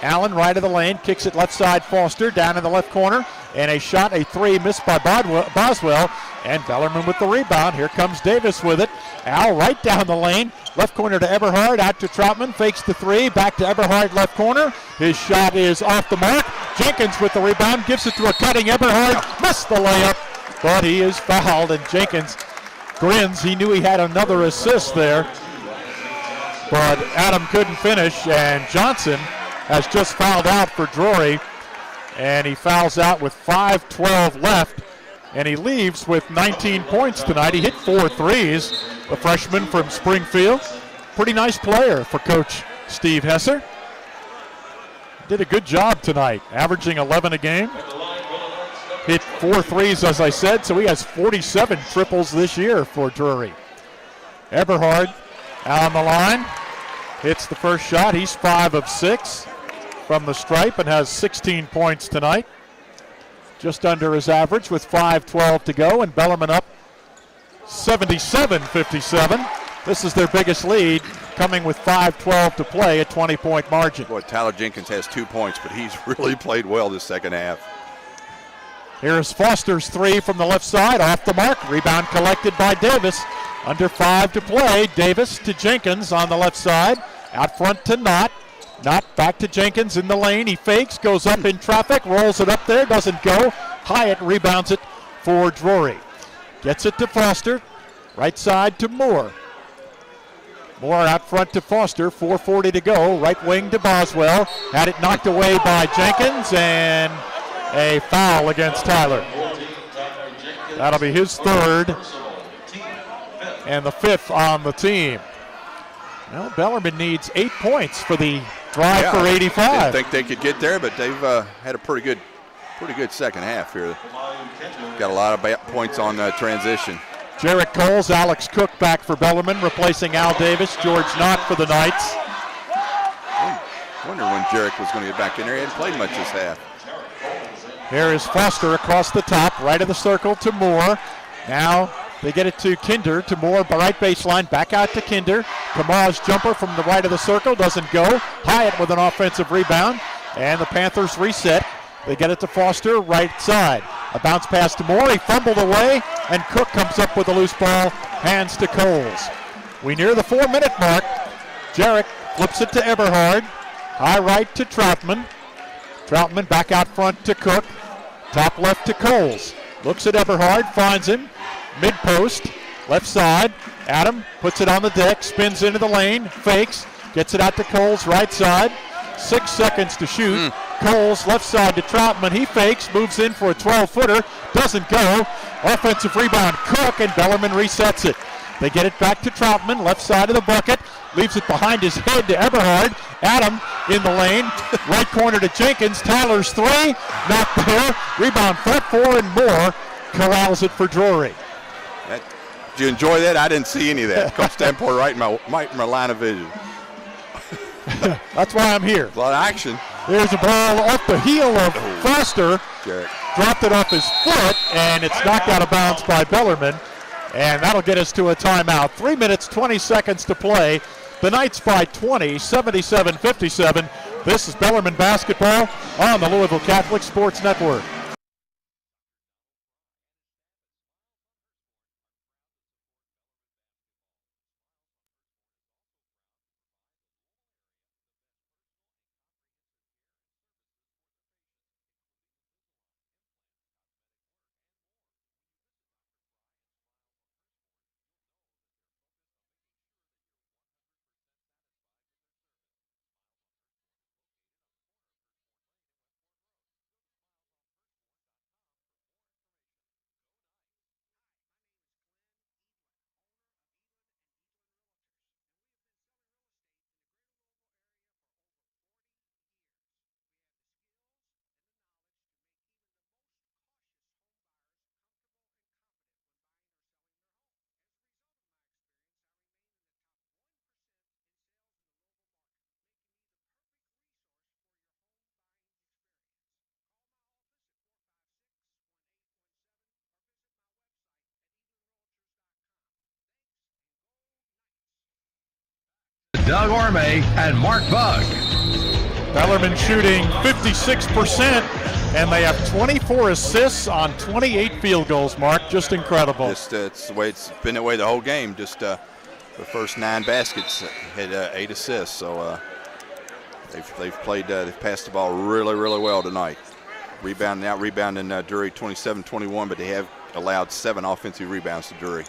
S4: Allen right of the lane. Kicks it left side. Foster down in the left corner. and a shot, a three missed by Boswell, and Bellarmine with the rebound. Here comes Davis with it. Al right down the lane, left corner to Eberhard, out to Troutman, fakes the three, back to Eberhard, left corner. His shot is off the mark. Jenkins with the rebound, gives it to a cutting Eberhard, missed the layup, but he is fouled, and Jenkins grins. He knew he had another assist there, but Adam couldn't finish, and Johnson has just fouled out for Drury, and he fouls out with 5:12 left, and he leaves with 19 points tonight. He hit 4 threes, the freshman from Springfield. Pretty nice player for Coach Steve Hesser. Did a good job tonight, averaging 11 a game. Hit 4 threes, as I said, so he has 47 triples this year for Drury. Eberhard on the line, hits the first shot. He's 5 of 6 from the stripe and has 16 points tonight. Just under his average with 5:12 to go, and Bellarmine up 77-57. This is their biggest lead, coming with 5:12 to play, a 20-point margin.
S5: Boy, Tyler Jenkins has 2 points, but he's really played well this second half.
S4: Here's Foster's three from the left side, off the mark. Rebound collected by Davis. Under 5 to play. Davis to Jenkins on the left side. Out front to Knott. Knott back to Jenkins in the lane. He fakes, goes up in traffic, rolls it up there, doesn't go. Hyatt rebounds it for Drury. Gets it to Foster. Right side to Moore. Moore out front to Foster. 4:40 to go. Right wing to Boswell. Had it knocked away by Jenkins, and a foul against Tyler. That'll be his third and the 5th on the team. Well, Bellarmine needs 8 points for the drive for 85.
S5: I didn't think they could get there, but they've had a pretty good second half here. Got a lot of points on transition.
S4: Jarrett Coles, Alex Cook back for Bellarmine, replacing Al Davis, George Knott for the Knights.
S5: Wonder when Jarrett was going to get back in there. He hadn't played much this half.
S4: Here is Foster across the top, right of the circle to Moore. Now they get it to Kinder, to Moore, right baseline, back out to Kinder. Kamal's jumper from the right of the circle doesn't go. Hyatt with an offensive rebound, and the Panthers reset. They get it to Foster, right side. A bounce pass to Moore, he fumbled away, and Cook comes up with a loose ball, hands to Coles. We near the 4-minute mark. Jarrett flips it to Eberhard. High right to Troutman. Troutman back out front to Cook. Top left to Coles. Looks at Eberhard, finds him. Mid-post, left side. Adam puts it on the deck, spins into the lane, fakes, gets it out to Coles, right side. 6 seconds to shoot. Coles, left side to Troutman. He fakes, moves in for a 12-footer, doesn't go. Offensive rebound, Cook, and Bellarmine resets it. They get it back to Troutman, left side of the bucket, leaves it behind his head to Eberhard. Adam in the lane, right corner to Jenkins. Tyler's three, not there. Rebound front 4, and Moore corrals it for Drury.
S5: Did you enjoy that? I didn't see any of that. Coach Stanport right in my line of vision.
S4: That's why I'm here.
S5: A lot of action.
S4: There's a ball off the heel of Foster.
S5: Jarrett
S4: dropped it off his foot, and it's knocked out of bounds by Bellarmine. And that'll get us to a timeout. 3 minutes, 20 seconds to play. The Knights by 20, 77-57. This is Bellarmine basketball on the Louisville Catholic Sports Network.
S13: Doug Orme and Mark Bug.
S4: Bellarmine shooting 56%, And they have 24 assists on 28 field goals, Mark. Just incredible.
S5: It's the way it's been that way the whole game. Just the first 9 baskets had 8 assists. So they've passed the ball really, really well tonight. Rebounding Drury 27-21, but they have allowed 7 offensive rebounds to Drury.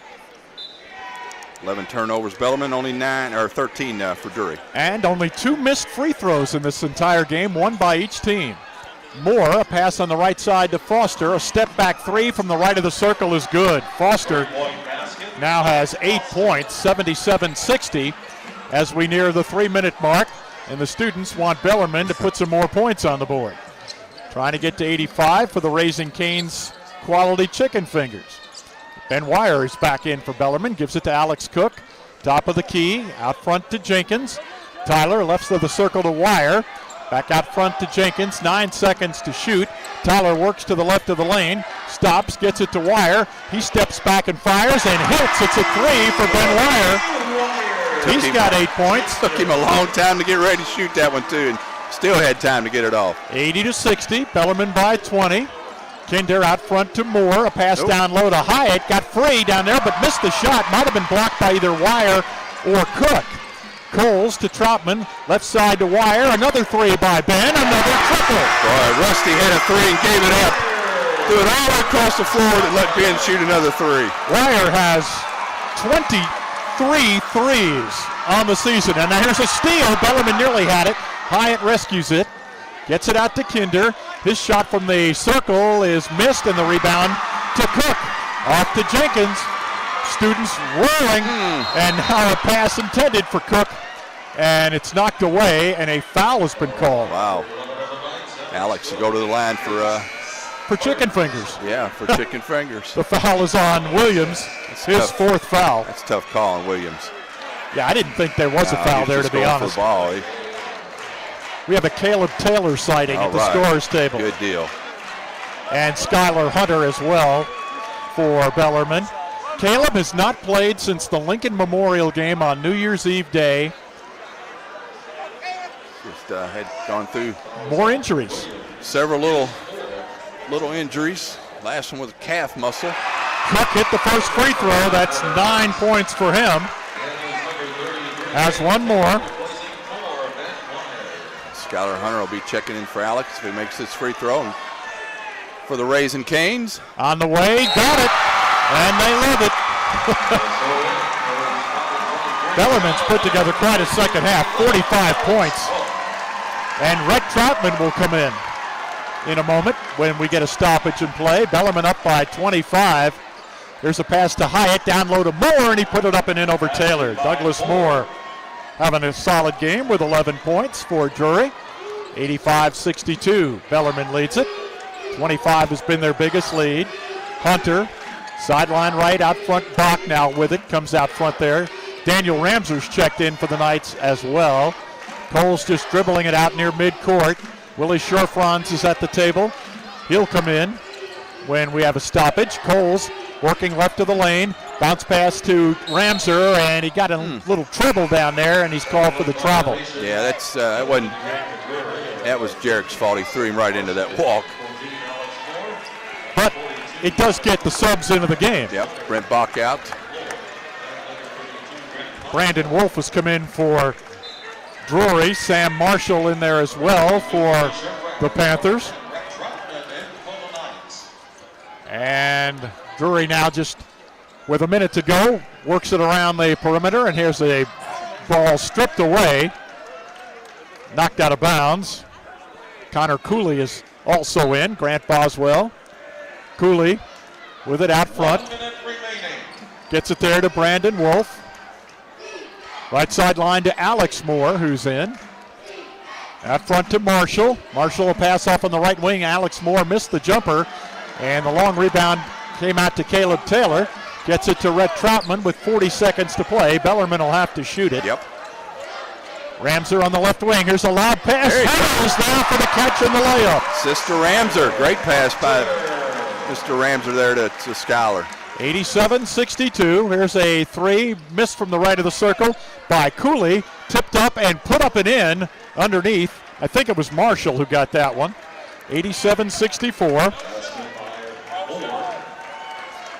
S5: 11 turnovers. Bellarmine only 13 for Drury.
S4: And only 2 missed free throws in this entire game, 1 by each team. Moore, a pass on the right side to Foster. A step back 3 from the right of the circle is good. Foster now has 8 points, 77-60 as we near the 3-minute mark. And the students want Bellarmine to put some more points on the board. Trying to get to 85 for the Raising Cane's quality chicken fingers. Ben Wire is back in for Bellarmine, gives it to Alex Cook. Top of the key, out front to Jenkins. Tyler left of the circle to Wire. Back out front to Jenkins, 9 seconds to shoot. Tyler works to the left of the lane, stops, gets it to Wire. He steps back and fires and hits. It's a 3 for Ben Wire. He's got 8 points.
S5: Took him a long time to get ready to shoot that one too, and still had time to get it off.
S4: 80-60, Bellarmine by 20. Kinder out front to Moore, a pass down low to Hyatt. Got free down there, but missed the shot. Might have been blocked by either Wire or Cook. Coles to Troutman, left side to Wire. Another 3 by Ben, another triple.
S5: Boy, Rusty had a 3 and gave it up. Threw it all the way across the floor and let Ben shoot another 3.
S4: Wire has 23 threes on the season. And now here's a steal. Bellarmine nearly had it. Hyatt rescues it. Gets it out to Kinder. His shot from the circle is missed, and the rebound to Cook. Off to Jenkins. Students whirling, and now a pass intended for Cook, and it's knocked away, and a foul has been called.
S5: Wow. Alex, you go to the line
S4: for chicken fingers.
S5: Yeah, for chicken fingers.
S4: The foul is on Williams, his 4th foul.
S5: That's a tough call on Williams.
S4: Yeah, I didn't think there was a foul there, to be honest.
S5: For the ball.
S4: We have a Caleb Taylor sighting at the scorer's table.
S5: Good deal.
S4: And Skylar Hunter as well for Bellarmine. Caleb has not played since the Lincoln Memorial game on New Year's Eve day.
S5: Just had gone through
S4: more injuries.
S5: Several little injuries. Last one was a calf muscle.
S4: Cook hit the first free throw. That's 9 points for him. Has one more.
S5: Skylar Hunter will be checking in for Alex if he makes this free throw. And for the Raising Canes.
S4: On the way, got it. And they love it. Bellarmine's put together quite a second half, 45 points. And Rhett Troutman will come in a moment when we get a stoppage in play. Bellarmine up by 25. There's a pass to Hyatt, down low to Moore, and he put it up and in over Taylor. Douglas Moore having a solid game with 11 points for Drury. 85-62. Bellarmine leads it. 25 has been their biggest lead. Hunter, sideline right, out front. Bach now with it, comes out front there. Daniel Ramser's checked in for the Knights as well. Cole's just dribbling it out near midcourt. Willie Shorefrons is at the table. He'll come in when we have a stoppage. Cole's working left of the lane. Bounce pass to Ramser, and he got a little trouble down there, and he's called for the travel.
S5: Yeah, that was Jarek's fault. He threw him right into that walk.
S4: But it does get the subs into the game.
S5: Yep, Brent Bach out.
S4: Brandon Wolf has come in for Drury. Sam Marshall in there as well for the Panthers. And Drury now just with a minute to go, works it around the perimeter, and here's a ball stripped away, knocked out of bounds. Connor Cooley is also in, Grant Boswell. Cooley with it out front. Gets it there to Brandon Wolf. Right sideline to Alex Moore, who's in. Out front to Marshall. Marshall a pass off on the right wing. Alex Moore missed the jumper, and the long rebound came out to Caleb Taylor. Gets it to Rhett Troutman with 40 seconds to play. Bellarmine will have to shoot it.
S5: Yep.
S4: Ramser on the left wing. Here's a loud pass. Hamilton's there for the catch and the layup.
S5: Sister Ramser. Great pass by Mr. Ramser there to Skylar.
S4: 87-62. Here's a 3 missed from the right of the circle by Cooley. Tipped up and put up and in underneath. I think it was Marshall who got that one. 87-64.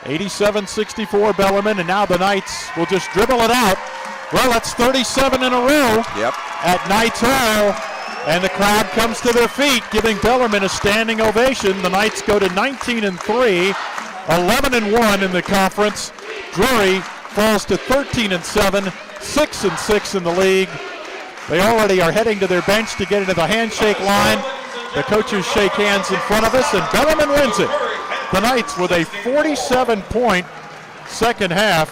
S4: 87-64 Bellarmine, and now the Knights will just dribble it out. Well, that's 37 in a row at Knights Hall, and the crowd comes to their feet, giving Bellarmine a standing ovation. The Knights go to 19-3, 11-1 in the conference. Drury falls to 13-7, 6-6 in the league. They already are heading to their bench to get into the handshake line. The coaches shake hands in front of us, and Bellarmine wins it. The Knights with a 47-point second half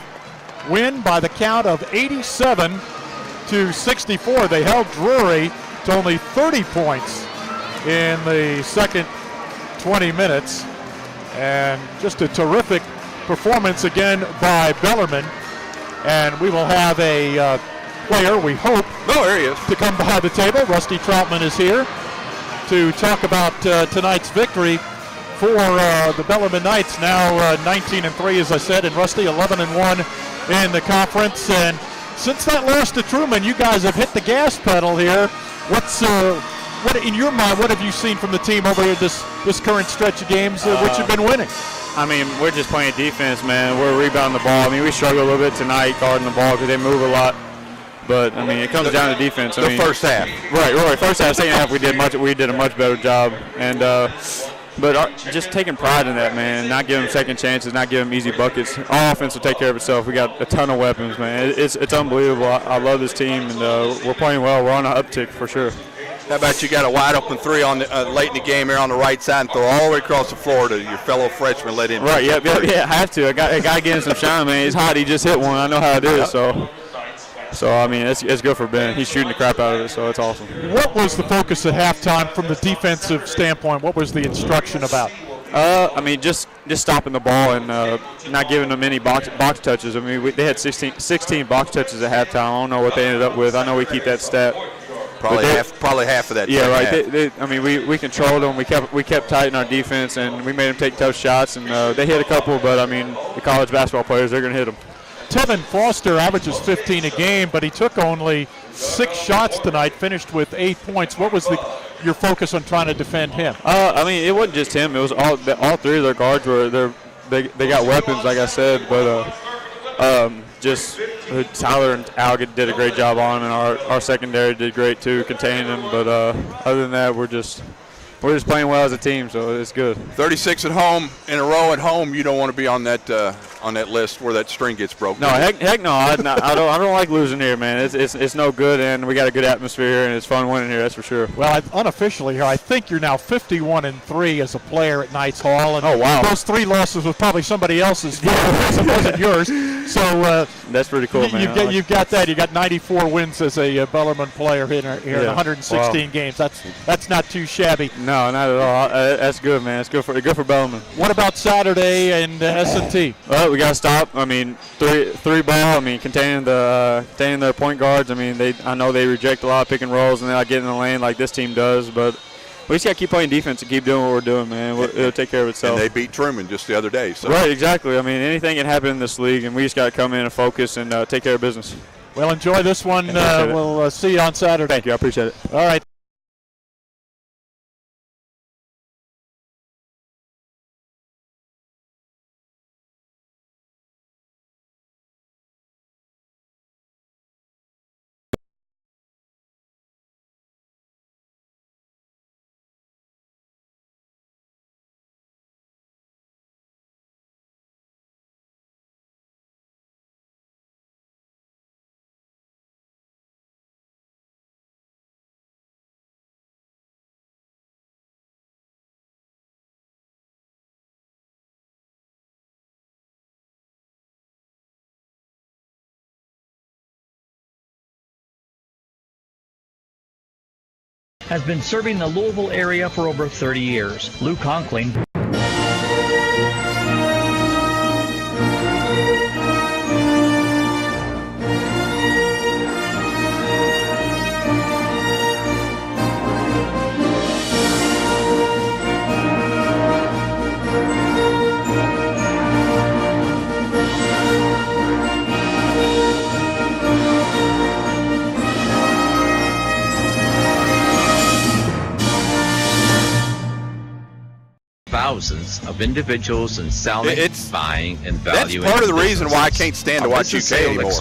S4: win by the count of 87-64. They held Drury to only 30 points in the second 20 minutes. And just a terrific performance again by Bellarmine. And we will have a player, we hope,
S5: there he is,
S4: to come behind the table. Rusty Troutman is here to talk about tonight's victory for the Bellarmine Knights, now 19-3, as I said, and Rusty 11-1 in the conference. And since that loss to Truman, you guys have hit the gas pedal here. What in your mind, what have you seen from the team over here this current stretch of games which you've been winning?
S17: I mean, we're just playing defense, man. We're rebounding the ball. I mean, we struggle a little bit tonight guarding the ball because they move a lot. But I mean, it comes down to defense.
S5: The first half,
S17: right. First half, second half, we did a much better job, and just taking pride in that, man. Not giving them second chances, not giving them easy buckets. Our offense will take care of itself. We got a ton of weapons, man. It's unbelievable. I love this team, and we're playing well. We're on an uptick for sure.
S5: How about you got a wide open three on the, late in the game here on the right side and throw all the way across the floor to your fellow freshman, let in.
S17: Right. Yeah. I have to. I got to get him some shine, man. He's hot. He just hit one. I know how it is. So, I mean, it's good for Ben. He's shooting the crap out of it, so it's awesome. What
S4: was the focus at halftime from the defensive standpoint? What was the instruction about?
S17: I mean, just stopping the ball and not giving them any box touches. I mean, they had 16 box touches at halftime. I don't know what they ended up with. I know we keep that stat.
S5: Probably half of that.
S17: Yeah, right. I mean, we controlled them. We kept tight in our defense, and we made them take tough shots. And they hit a couple, but I mean, the college basketball players, they're going to hit them.
S4: Tevin Foster averages 15 a game, but he took only 6 shots tonight, finished with 8 points. What was your focus on trying to defend him?
S17: I mean, it wasn't just him. It was all three of their guards they got weapons, like I said, but just Tyler and Al did a great job on him, and our secondary did great too, containing him. But other than that, we're just playing well as a team, so it's good.
S5: 36 at home in a row at home. You don't want to be on that list where that string gets broken.
S17: No, heck no. I don't like losing here, man. It's no good, and we got a good atmosphere here, and it's fun winning here. That's for sure.
S4: Well, unofficially here, I think you're now 51-3 as a player at Knights Hall. And
S17: oh wow!
S4: Those 3 losses was probably somebody else's fault. It wasn't yours. So
S17: that's pretty cool, man.
S4: You've got that. You got 94 wins as a Bellarmine player here in 116 games. That's not too shabby.
S17: No, not at all. That's good, man. It's good for Bellarmine.
S4: What about Saturday and S&T?
S17: Well, we got to stop. I mean, three ball. I mean, containing their point guards. I mean, I know they reject a lot of pick and rolls and they like get in the lane like this team does, but we just got to keep playing defense and keep doing what we're doing, man. It'll take care of itself.
S5: And they beat Truman just the other day. So.
S17: Right, exactly. I mean, anything can happen in this league, and we just got to come in and focus and take care of business.
S4: Well, enjoy this one. We'll see you on Saturday.
S17: Thank you. I appreciate it.
S4: All right.
S8: Has been serving the Louisville area for over 30 years. Lou Conkling.
S18: thousands of individuals in selling, buying, and
S5: That's
S18: valuing.
S5: part of the reason why I can't stand to watch UK anymore.